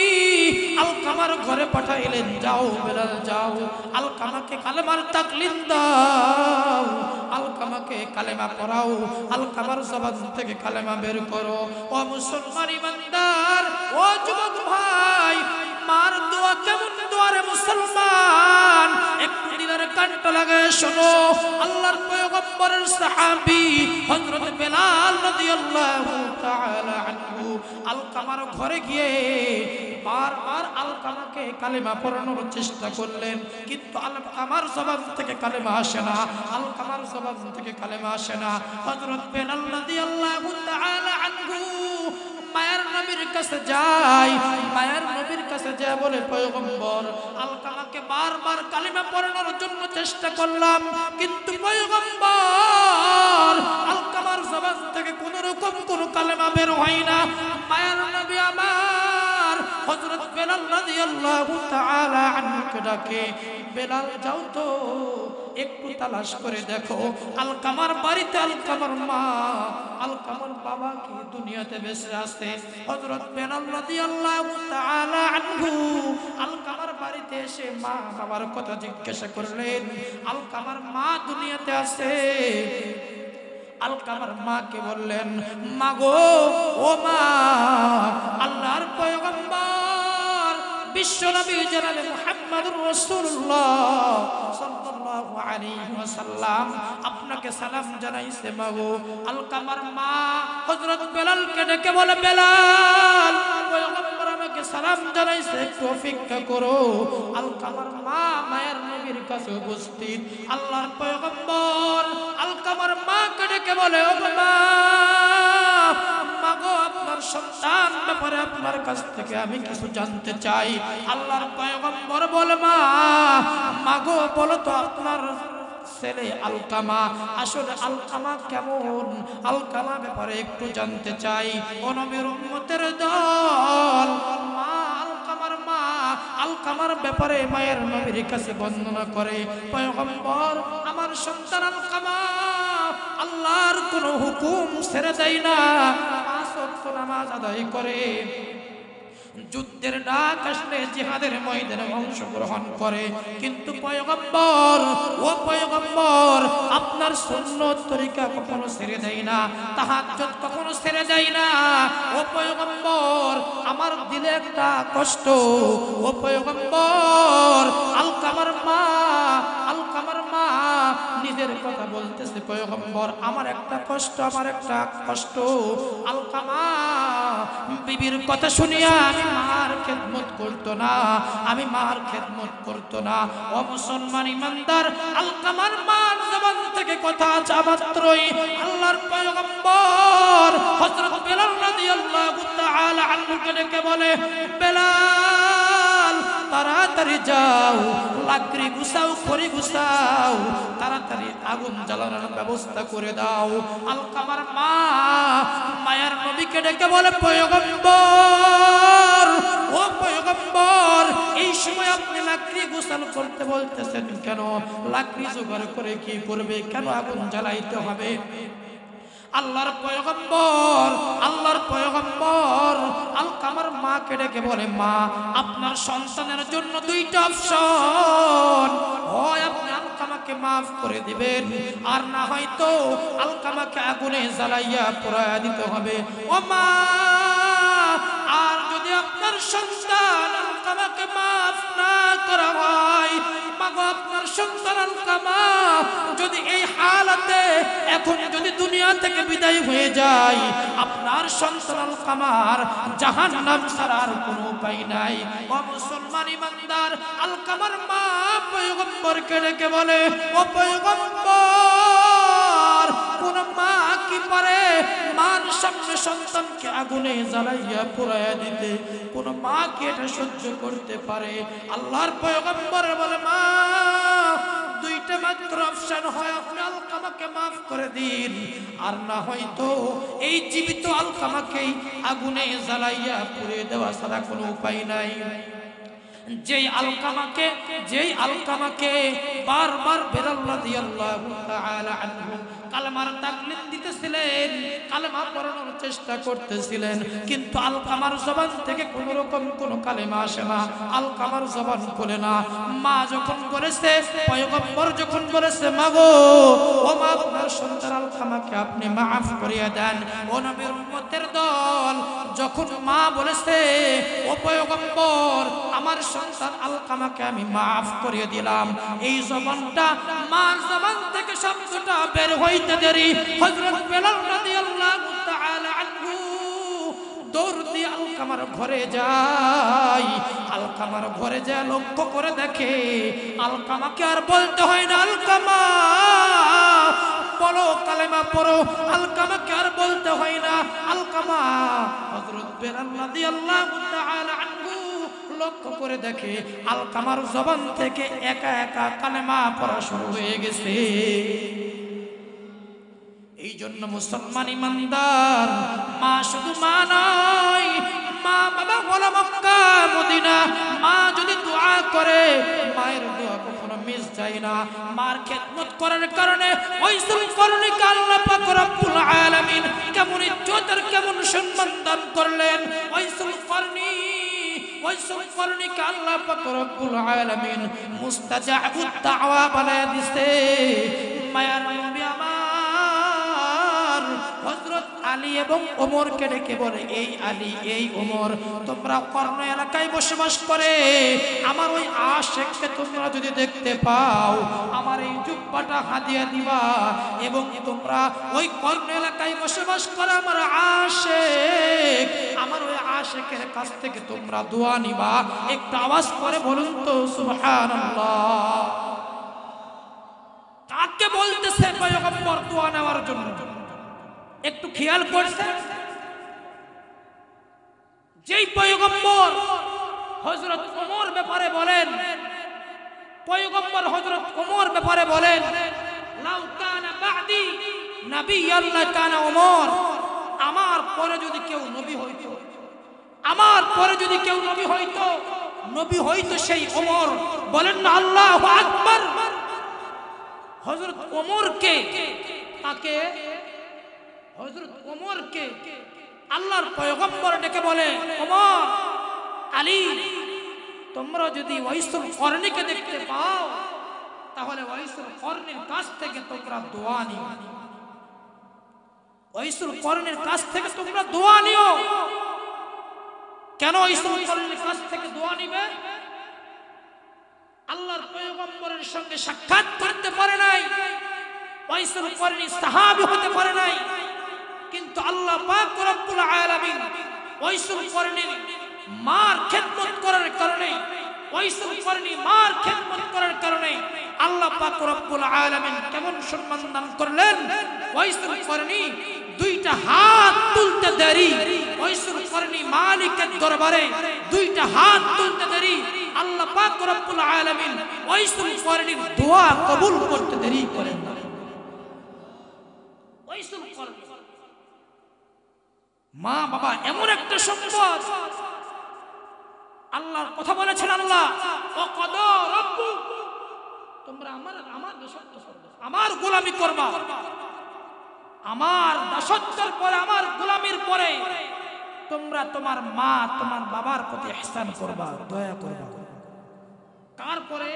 আলকামার ঘরে পাঠাইলেন, যাও বেলাল যাও, আলকামাকে কালেমার তাকলিম দাও, আলকামাকে কালেমা পড়াও, আলকামার জবান থেকে কালেমা বের করো। ও মুসলমান ইমানদার, ও যুবক ভাই, মার দোয়া কেমন দোয়া রে মুসলমান, একটু দিলের কানটা লাগায় শোনো। আল্লাহর পয়গম্বরের সাহাবী হযরত বেলাল রাদিয়াল্লাহু তাআলা আনহু আলকামার ঘরে গিয়ে বারবার আলকামাকে কালেমা পড়ানোর চেষ্টা করলেন, কিন্তু আলকামার জবান থেকে কালেমা আসে না, আলকামার জবান থেকে কালেমা আসে না। হযরত বেলাল রাদিয়াল্লাহু তাআলা আনহু মায়ের নবীর কাছে যায়, মায়ের নবীর কাছে যায় বলে, পয়গম্বর, আলকামাকে বারবার কালেমা পড়ানোর জন্য চেষ্টা করলাম, কিন্তু পয়গম্বর আলকামার জবান থেকে কোন রকম কোন কালেমা বের হয় না। মায়ের নবী আমার হযরত বেলাল রাদিয়াল্লাহু তাআলা আনহুকে ডাকে, বেলাল যাও তো একটু তালাশ করে দেখো আলকামার বাড়িতে আলকামার মা, আলকামার বাবা কি দুনিয়াতে বেঁচে আছে। হযরত বেলাল রাদিয়াল্লাহু তাআলা আনহু আলকামার বাড়িতে এসে মা বাবার কথা জিজ্ঞাসা করলেন, আলকামার মা দুনিয়াতে আছে। আলকামার মাকে বললেন, মা গো, ও মা, আল্লাহর পয়গম্বর বিশ্বনবী জনাবে মুহাম্মদুর রাসূলুল্লাহ সাল্লাল্লাহু আলাইহি ওয়াসাল্লাম আপনাকে সালাম জানাইছে। মা গো। আলকামার মা হযরত বেলালকে ডেকে বলে, বেলাল, পয়গম্বর আমাকে সালাম জানাইছে, একটু অপেক্ষা করো। আলকামার মা মায়ের নবীর কাছে উপস্থিত। আল্লাহর পয়গম্বর আলকামার মাকে ডেকে বলে, ও মা, মাগো, আপনার সন্তান ব্যাপারে আপনার কাছ থেকে আমি কিছু জানতে চাই। আল্লাহর পয়গম্বর বলে, মা, মাগো, বলো তো আপনার ছেলে আলকামা আসলে আলকামা কেমন, আলকামা ব্যাপারে একটু জানতে চাই। ও নবীর উম্মতের দল, মা আলকামার মা আলকামার ব্যাপারে মায়ের নবীর কাছে বর্ণনা করে, পয়গম্বর, আমার সন্তান আলকামা আল্লাহর কোনো হুকুম ছেড়ে দেয় না, 5 ওয়াক্ত নামাজ আদায় করে, যুদ্ধের ডাক আসলে জিহাদের ময়দানে অংশগ্রহণ করে, কিন্তু পয়গম্বর, ও পয়গম্বর, আপনার সুন্নত তরিকা কখনো ছেড়ে দেয় না, তাহাজ্জুদ কখনো ছেড়ে দেয় না। ও পয়গম্বর, আমার দিলে একটা কষ্ট। ও পয়গম্বর, আলকামার মা, আলকামার মা নিজের কথা বলতেছে, পয়গম্বর, আমার একটা কষ্ট, আমার একটা কষ্ট। আলকামা বিবির কথা শুনিয়া আমি মার খেদমত করতো না, আমি মার খেদমত করতো না। ও মুসলমান ইমানদার, আলকামার মার জবান থেকে কথা আসা মাত্রই আল্লাহর পয়গম্বর হযরত বেলাল রাদিয়াল্লাহু তাআলা আনহুকে ডেকে বলে, বেলাল তাড়াতাড়ি যাও, লাকড়ি গুছাও, খড়ি গুছাও, তাড়াতাড়ি আগুন জ্বালানোর ব্যবস্থা করে দাও। আলকামার মা মায়ার নবীকে ডেকে বলে, পয়গম্বর, ও পয়গম্বর, এই সময় আপনি লাকড়ি গোসল করতে বলতেছেন কেন? লাকড়ি জোগাড় করে কি করবে? কেন আগুন জ্বালাইতে হবে? আল্লাহর পয়গম্বর আলকামার মাকে ডেকে বলে, মা, আপনার সন্তানের জন্য দুইটা অপশন, হয় আপনি আলকামাকে মাফ করে দিবেন, আর না হয়তো আলকামাকে আগুনে জ্বালাইয়া পোড়াইয়া দিতে হবে। ও মা, আর যদি আপনার সন্তান আলকামাকে মাফ না করা হয়, মাগো আপনার সন্তান আলকামা যদি এই হালাতে এখন যদি দুনিয়া থেকে বিদায় হয়ে যায়, আপনার সন্তান আলকামার জাহান্নাম ছাড়ার কোনো উপায় নাই। ও মুসলমান ইমানদার, আলকামার মা পয়গম্বরকে ডেকে বলে, ও পয়গম্বর, কোন মা কি পারে মার সামনে সন্তানকে আগুনে জ্বালাইয়া পোড়াইয়া দিতে? কোন মা কি এটা সহ্য করতে পারে? আল্লাহর পয়গম্বর বলে, মা, দুইটা মাত্র অপশন, হয় আপনি আলকামাকে মাফ করে দিন, আর না হয়তো এই জীবিত আলকামাকেই আগুনে জ্বালাইয়া পুড়িয়ে দেওয়া ছাড়া কোনো উপায় নাই। যেই আলকামাকে বারবার বেলাল রাদিয়াল্লাহু তাআলা আনহু কালেমার তাকলিদ দিতেছিলেন, কালেমা পড়ানোর চেষ্টা করতেছিলেন, কিন্তু আলকামার জবান থেকে কোন রকম কোন কালেমা আসে না, আলকামার জবান খোলে না। মা যখন বলেছে, পয়গম্বর যখন বলেছে, মাগো, ও মা, আপনার সন্তান আলকামাকে আপনি মাফ করিয়ে দেন। ও নবীর উম্মতের দল, যখন মা বলেছে, ও পয়গম্বর, আমার সন্তান আলকামাকে আমি মাফ করিয়ে দিলাম, এই জবানটা, মার জবান থেকে শব্দটা বের হইতে দেরি হযরত বেলাল রাদিয়াল্লাহু তাআলা আনহু দৌড় দিয়ে আলকামার ঘরে যায়। আলকামার ঘরে যায় লক্ষ্য করে দেখে আলকামাকে আর বলতে হয় না, আলকামা বলো, কালেমা পড়ো। আলকামাকে আর বলতে হয় না, আলকামা, হযরত বেলাল রাদিয়াল্লাহু তাআলা আনহু লক্ষ্য করে দেখে আলকামার জবান থেকে একা একা কালেমা পড়া শুরু হয়ে গেছে। এই জন্য মুসলমান ইমানদার, মা শুধু মা নয়, মা বাবা হলো মক্কা মদিনা। মা যদি দোয়া করে, মায়ের দোয়া কখনো মিস যায় না। মার খেদমত করার কারণে ওইসব করণিক আল্লাহ পাক রব্বুল আলামিন কেমন ইজ্জত আর কেমন সম্মান দান করলেন। ওইসব করণিক আল্লাহ পাক রব্বুল আলামিন মুস্তাজাবুদ দাওয়া বানায় দিতে। মায়ার নবী আমার হযরত আলী এবং ওমরকে ডেকে বলে, এই আলী, এই ওমর, তোমরা কর্ণ এলাকায় বসবাস করে আমার ওই আশিককে তোমরা যদি দেখতে পাও, আমার এই জুব্বাটা হাদিয়া দিবা, এবং তোমরা ওই কর্ণ এলাকায় বসবাস করে আমার আশিক, আমার ওই আশিকের কাছ থেকে তোমরা দোয়া নিবা। একটু আওয়াজ করে বলুন তো সুবহানাল্লাহ। কাকে বলতেছে পয়গম্বর দোয়া নেওয়ার জন্য? একটু খেয়াল করছেন? যেই পয়গম্বর হযরত ওমর ব্যাপারে বলেন, পয়গম্বর হযরত ওমর ব্যাপারে বলেন, লাউ কানা বাদি নাবিয়্যান লাকানা ওমর, আমার পরে যদি কেউ নবী হইতো, আমার পরে যদি কেউ নবী হইতো সেই ওমর। বলেন না আল্লাহু আকবার। হযরত ওমরকে, তাকে হযরত ওমরকে আল্লাহর পয়গম্বর ডেকে বলে, ওমর, আলী, তোমরা যদি ওয়াইসুল করনীকে দেখতে পাও, তাহলে ওয়াইসুল করনীর কাছ থেকে তোমরা দোয়া নিও। ওয়াইসুল করনীর কাছ থেকে তোমরা দোয়া নিও। কেন ওয়াইসুল করনীর কাছ থেকে দোয়া নিবে? আল্লাহর পয়গম্বরের সঙ্গে সাক্ষাৎ করতে পারে নাই, ওয়াইসুল করনী সাহাবী হতে পারে নাই, কিন্তু আল্লাহ পাক রব্বুল আলামিন ওয়াইসুল করনীর মার খেদমত করার কারণে, ওয়াইসুল করনী মার খেদমত করার কারণে আল্লাহ পাক রব্বুল আলামিন কেমন সম্মান দান করলেন। ওয়াইসুল করনি দুইটা হাত তুলতে দেরি, ওয়াইসুল করনি মালিকের দরবারে দুইটা হাত তুলতে দেরি, আল্লাহ পাক রব্বুল আলামিন ওয়াইসুল করনির দোয়া কবুল করতে দেরি করেন না। ওয়াইসুল করনি মা বাবা এমন একটা সম্পদ, আল্লাহর কথা বলেছেন আল্লাহ, ও কদা রব্বু, তোমরা আমার দাসত্ব করবে, আমার গোলামি করবা, আমার দাসত্বের পরে আমার গোলামির পরে তোমরা তোমার মা তোমার বাবার প্রতি ইহসান করবা, দয়া করবা। কার পরে?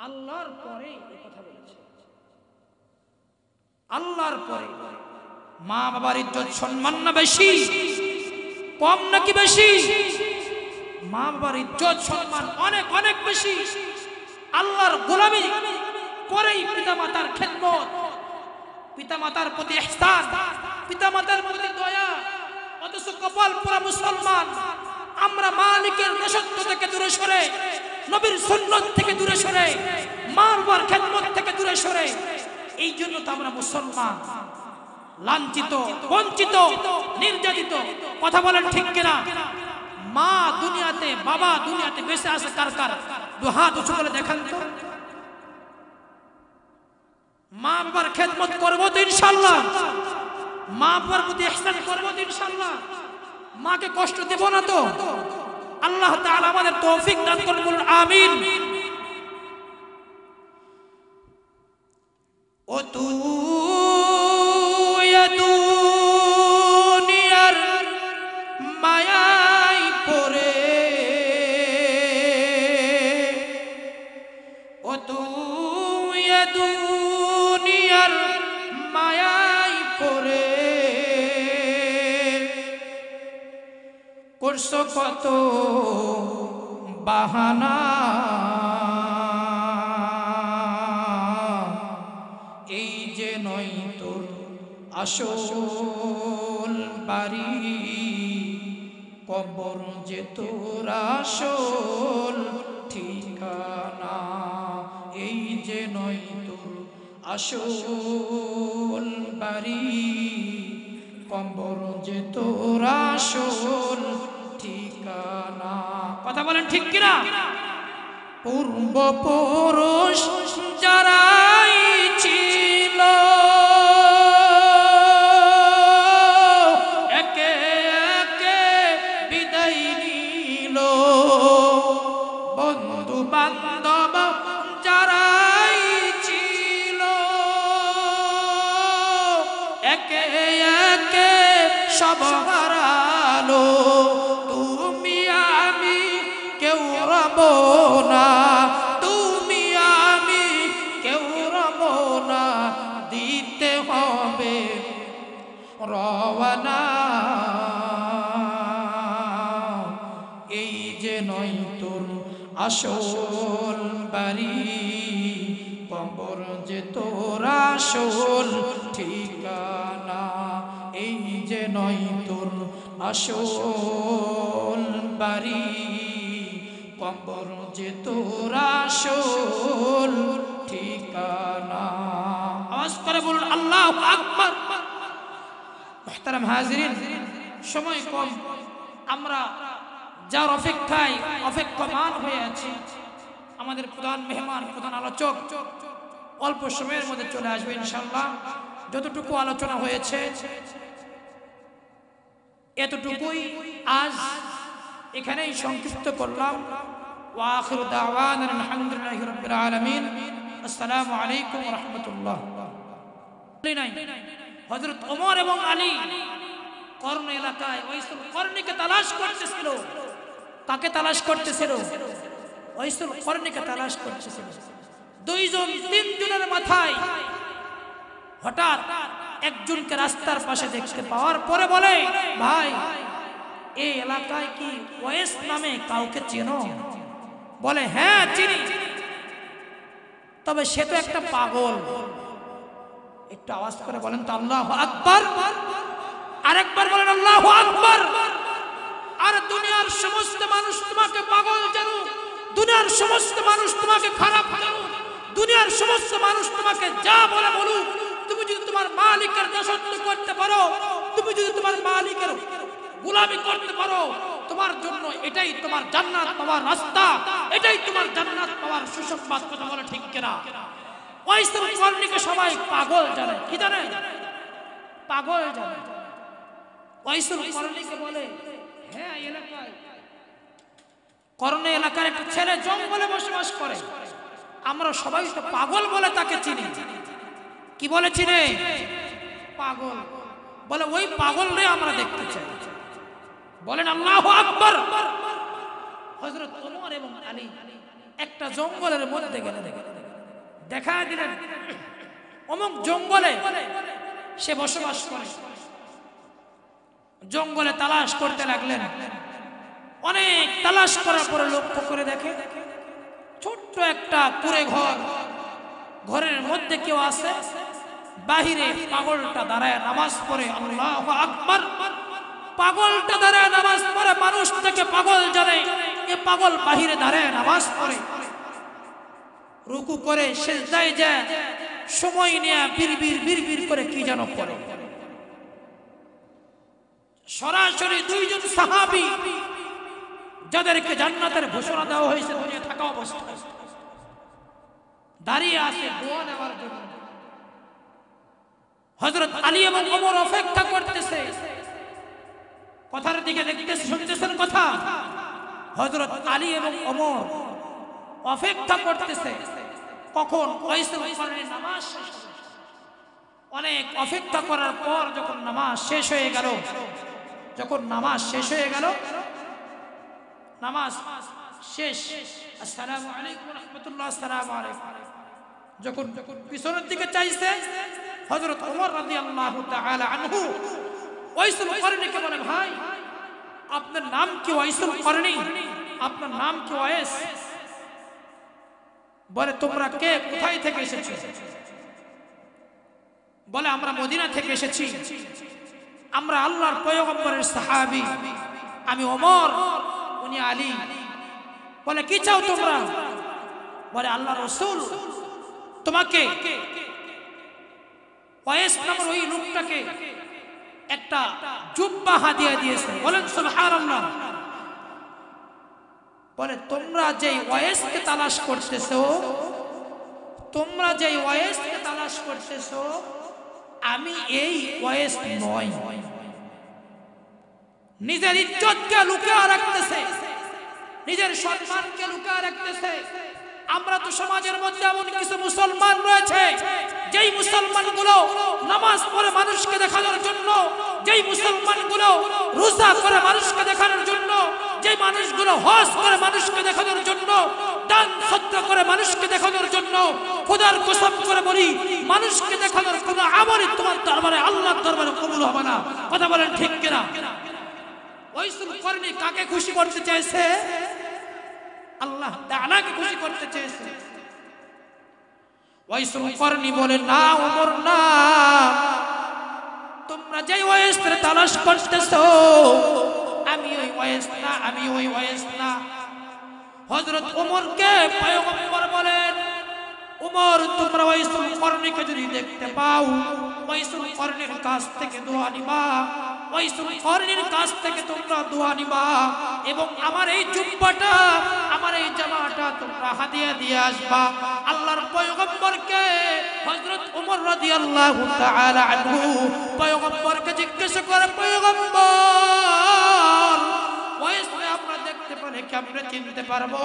আল্লাহর পরে এই কথা বলেছে, আল্লাহর পরে। মা বাবার ইজ্জত সম্মান না বেশি কম নাকি বেশি? মা বাবার ইজ্জত সম্মান অনেক অনেক বেশি। আল্লাহর গোলামি করেই পিতামাতার খেদমত, পিতামাতার প্রতি ইহসান, পিতামাতার প্রতি দয়া। অথচ কপাল পোড়া মুসলমান আমরা মালিকের দাসত্ব থেকে দূরে সরে, নবীর সুন্নাত থেকে দূরে সরে, মা বাবার খেদমত থেকে দূরে সরে। এই জন্য তো আমরা মুসলমান লাঞ্ছিত, বঞ্চিত, নির্যাতিত। কথা বলেন ঠিক কিনা? মা দুনিয়াতে, বাবা দুনিয়াতে বেঁচে আছে কার কার? দু হাত উঁচু করে দেখান তো। মা বাবার খেদমত করবো তো ইনশাআল্লাহ, মা বাবার প্রতি ইহসান করবো তো ইনশাআল্লাহ, মাকে কষ্ট দেব না তো? আল্লাহ তাআলা আমাদের তৌফিক দান করুন, বলুন আমিন। ও তুই দুনিয়ার মায়ায় পড়ে, ও তুই দুনিয়ার মায়ায় পড়ে করছো কত বাহানা, এই যে নয় তোর আসল বাড়ি, কবর যে তোর আসল ঠিকানা। এই যে নয় তোর আসল বাড়ি, কবর যে তোর আসল ঠিকানা। কথা বলেন ঠিক কিনা? পূর্বপুরুষ যারাই ছিল একে একে বিদায় নিল, বন্ধু বান্ধব যারাই ছিল একে একে সব হারালো। তুমি আমি কেউ রব না, তুমি আমি কেউ রব না, দিতে হবে রওনা। এই যে নয় তোর আসল বাড়ি, কবর যে তোর আসল ঠিকানা। এই যে নয় তোর আসল বাড়ি, কবর যে তোর আসল ঠিকানা। আওয়াজ করে বলুন আল্লাহু আকবার। মুহতারাম হাজিরিন, সময় কম, আমরা যার অপেক্ষায় অপেক্ষমান হয়ে আছি, আমাদের প্রধান মেহমান, প্রধান আলোচক অল্প সময়ের মধ্যে চলে আসবে ইনশাআল্লাহ। যতটুকু আলোচনা হয়েছে এতটুকুই আজ এখানেই সংক্ষিপ্ত করলাম। ওয়া আখিরু দাওয়ানা আলহামদুলিল্লাহি রাব্বিল আলামিন। আসসালামু আলাইকুম ওয়া রাহমাতুল্লাহ। হযরত ওমর এবং আলী কর্ণ এলাকায় ওয়াইসুল কর্ণীকে তালাশ করতেছিল। কাকে তালাশ করতেছিল? ওয়াইসুল কর্ণীকে তালাশ করতেছিল। দুইজন তিনজনের মাথায় হঠাৎ একজনকে রাস্তার পাশে দেখতে পাওয়ার পরে বলে, ভাই এই এলাকায় কি ওয়েস নামে কাউকে চেনো? বলে হ্যাঁ চিনি, তবে সে তো একটা পাগল। একটু আওয়াজ করে বলেন তো আল্লাহু আকবার। আরেকবার বলেন আল্লাহু আকবার। আর দুনিয়ার সমস্ত মানুষ তোমাকে পাগল জানুক, দুনিয়ার সমস্ত মানুষ তোমাকে খারাপ জানুক, দুনিয়ার সমস্ত মানুষ তোমাকে যা বলে বলুক, তুমি যদি তোমার মালিকের দাসত্ব করতে পারো, তুমি যদি তোমার মালিকের গোলামি করতে পারো, তোমার জন্য এটাই তোমার জান্নাত পাওয়ার রাস্তা, এটাই তোমার জান্নাত পাওয়ার সুসংবাদ। কথা বলে ঠিক কিনা? ওয়াইসুল করনীকে সবাই পাগল জানে। কি জানে? পাগল জানে। ওয়াইসুল করনীকে বলে, হ্যাঁ এলাকায় করণে এলাকার একটা ছেলে জঙ্গলে বসবাস করে, আমরা সবাই তো পাগল বলে তাকে চিনি। কি বলে চিনে? পাগল বলে। ওই পাগল রে আমরা দেখতে চাই। বলেন আল্লাহু আকবার। হযরত ওমর এবং আলী একটা জঙ্গলের মধ্যে গেলেন, দেখা দিলেন অমুক জঙ্গলে সে বসবাস করে। জঙ্গলে তালাশ করতে লাগলেন। অনেক তালাশ করার পরে লক্ষ্য করে দেখে ছোট্ট একটা কুঁড়ে ঘর, ঘরের মধ্যে কেউ আছে, বাহিরে পাগলটা দাঁড়ায় নামাজ পড়ে। আল্লাহু আকবার। পাগলটা দাঁড়ায় নামাজ পড়ে, মানুষ থেকে পাগল জানে এ পাগল বাহিরে দাঁড়ায় নামাজ পড়ে। রুকু করে সিজদায় যায়, সময় নিয়ে বিড়বিড় করে কি যেন করে। সরাসরি দুইজন সাহাবী যাদেরকে জান্নাতের ঘোষণা দেওয়া হয়েছে দুনিয়া থাকা অবস্থায় দাঁড়িয়ে আছে দোয়া নেওয়ার জন্য। হযরত আলী এবং ওমর অপেক্ষা করতেছে, কথার দিকে দেখতেছে, শুনতেছেন কথা? হযরত আলী এবং ওমর অপেক্ষা করতেছে কখন ওয়াইসুল করনীর নামাজ শেষ হবে। অনেক অপেক্ষা করার পর যখন নামাজ শেষ হয়ে গেল, নামাজ শেষ, আসসালামু আলাইকুম ওয়া রাহমাতুল্লাহ, আসসালামু আলাইকুম, যখন পিছনের দিকে চাইছে হযরত ওমর রাদিয়াল্লাহু তাআলা আনহু ওয়াইসুল করনীকে বলে, ভাই আপনার নাম কি ওয়াইসুল করনী? আপনার নাম কি ওয়াইস? বলে তোমরা কে, কোথায় থেকে এসেছো? বলে আমরা মদিনা থেকে এসেছি, আমরা আল্লাহর পয়গম্বরের সাহাবী, আমি ওমর, উনি আলী। বলে কি চাও তোমরা? বলে আল্লাহর রাসূল তোমাকে, ওয়াইস নামের ওই লোকটাকে একটা জুব্বা হাদিয়া দিয়েছে। বলেন সুবহানাল্লাহ। বলে তোমরা যেই ওয়াইসকে তালাশ করতেছো, তোমরা যেই ওয়াইসকে তালাশ করতেছো, আমি এই ওয়াইস নই। নিজের ইজ্জতকে লুকিয়ে রাখতেছে, নিজের সম্মানকে লুকিয়ে রাখতেছে। আমরা তো সমাজের মধ্যে এমন কিছু মুসলমান রয়েছে যেই মুসলমানগুলো নামাজ পড়ে মানুষকে দেখানোর জন্য, যেই মুসলমানগুলো রোজা করে মানুষকে দেখানোর জন্য, যেই মানুষগুলো হজ করে মানুষকে দেখানোর জন্য, দান সদকা করে মানুষকে দেখানোর জন্য, খোদার কসম করে বলি মানুষকে দেখানোর কোনো আমলই তোমার দরবারে, আল্লাহর দরবারে কবুল হবে না। কথা বলেন ঠিক কিনা? ওয়াইসুল করনী কাকে খুশি করতে চেয়েছে? আল্লাহ তাআলাকে খুশি করতে চেয়েছে। ওয়াইসুল করনী বলে, না ওমর না, তোমরা যেই ওয়াইসের তালাশ করতেছো আমি ওই ওয়াইস না, আমি ওই ওয়াইস না। হযরত ওমরকে পয়গম্বর বলেন, ওমর তোমরা ওয়াইসুল করনীকে যদি দেখতে পাও, ওয়াইসুল করনীর কাছ থেকে দোয়া নিবা, ওয়াইসুল করনীর কাছ থেকে তোমরা দোয়া নিবা, এবং আমার এই জুব্বাটা, আমার এই জামাটা তোমরা হাদিয়া দিয়ে আসবা। আল্লাহর পয়গম্বরকে হযরত ওমর রাদিয়াল্লাহু তাআলা আনহু পয়গম্বরকে জিজ্ঞাসা করে, পয়গম্বর ওয়াইস আমরা দেখতে পারে কেমনে চিনতে পারবো?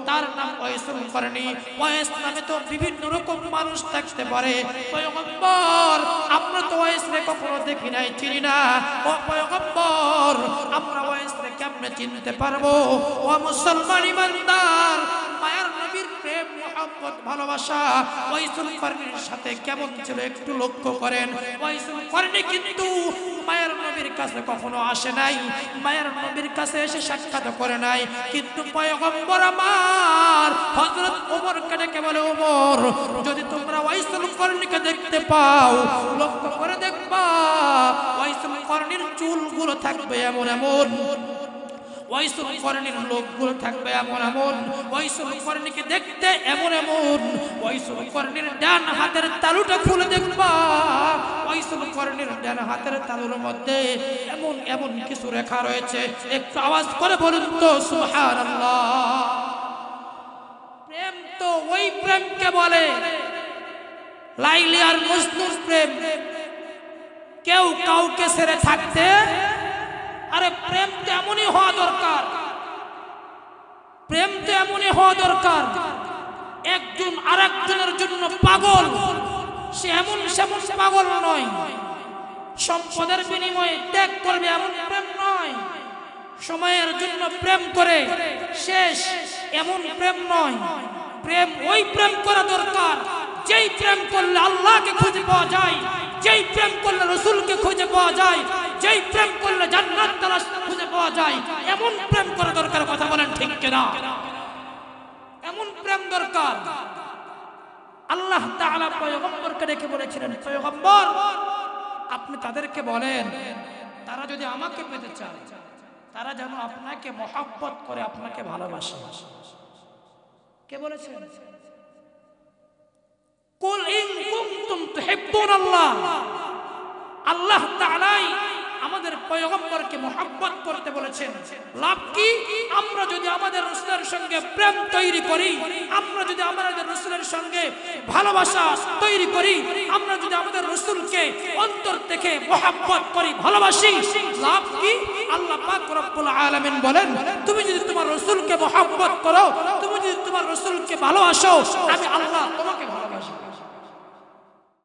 তার নাম ওয়াইসুল করনী। ওয়াইস নামে তো বিভিন্ন রকম মানুষ থাকতে পারে, পয়গম্বর আমরা তো ওয়াইসকে কখনো দেখি নাই, চিনি না। ও পয়গম্বর আমরা ওয়াইসকে কেমনে চিনতে পারবো? ও মুসলমান ইমানদার, মায়ের নবীর প্রেম মুহাব্বত ভালোবাসা ওয়াইসুল করনীর সাথে কেমন ছিল একটু লক্ষ্য করেন। ওয়াইসুল করনী কিন্তু মায়ের নবীর কাছে কখনো আসে নাই, মায়ের নবীর কাছে এসে সাক্ষাৎ করে নাই, কিন্তু পয়গম্বর আমার হযরত ওমরকে ডেকে বলে, ওমর যদি তোমরা ওয়াইসুল করনীকে দেখতে পাও, লক্ষ্য করে দেখবা ওয়াইসুল করনীর চুলগুলো থাকবে এমন এমন, ওয়াইসুল করণীর লোকগুলো থাকবে এমন এমন, ওয়াইসুল করণীকে দেখতে এমন এমন, ওয়াইসুল করণীর ডান হাতের তালুটা খুলে দেখবা, ওয়াইসুল করণীর ডান হাতের তালুর মধ্যে এমন এমন কিছু রেখা রয়েছে। একটু আওয়াজ করে বলুন তো সুবহানাল্লাহ। প্রেম তো ওই প্রেমকে বলে লাইলি আর মজনুর প্রেম। কেউ কাউকে ছেড়ে থাকতে, আরে প্রেম তো এমনই হওয়া দরকার, প্রেম তো এমনই হওয়া দরকার। একজন আরেকজনের জন্য পাগল, সে এমন সেমন পাগল নয়। সম্পদের বিনিময়ে ত্যাগ করবে এমন প্রেম নয়। সময়ের জন্য প্রেম করে শেষ এমন প্রেম নয়। প্রেম ওই প্রেম করা দরকার যেই প্রেম করলে আল্লাহকে খুঁজে পাওয়া যায়, যেই প্রেম করলে রসুলকে খুঁজে পাওয়া যায়, যেই প্রেম করলে জান্নাত তালাশ খুঁজে পাওয়া যায়, এমন প্রেম করা দরকার। কথা বলেন ঠিক কিনা? এমন প্রেম দরকার। আল্লাহ তাআলা পয়গম্বরকে ডেকে বলেছিলেন, পয়গম্বর আপনি তাদেরকে বলেন তারা যদি আমাকে পেতে চায় তারা যেন আপনাকে মহব্বত করে, আপনাকে ভালোবাসে। কে বলেছেন? কুল ইন কুনতুম তুহিব্বুনাল্লাহ। আল্লাহ তাআলাই আমাদের পয়গম্বরকে মহব্বত করতে বলেছেন। লাভ কি? আমরা যদি আমাদের রাসূলের সঙ্গে প্রেম তৈরি করি, আমরা যদি আমাদের রাসূলের সঙ্গে ভালোবাসা তৈরি করি, আমরা যদি আমাদের রাসূলকে অন্তর থেকে মহব্বত করি, ভালোবাসি, লাভ কি? আল্লাহ পাক রব্বুল আলামিন বলেন, তুমি যদি তোমার রাসূলকে মহব্বত করো, তুমি যদি তোমার রাসূলকে ভালোবাসো, আমি আল্লাহ তোমাকে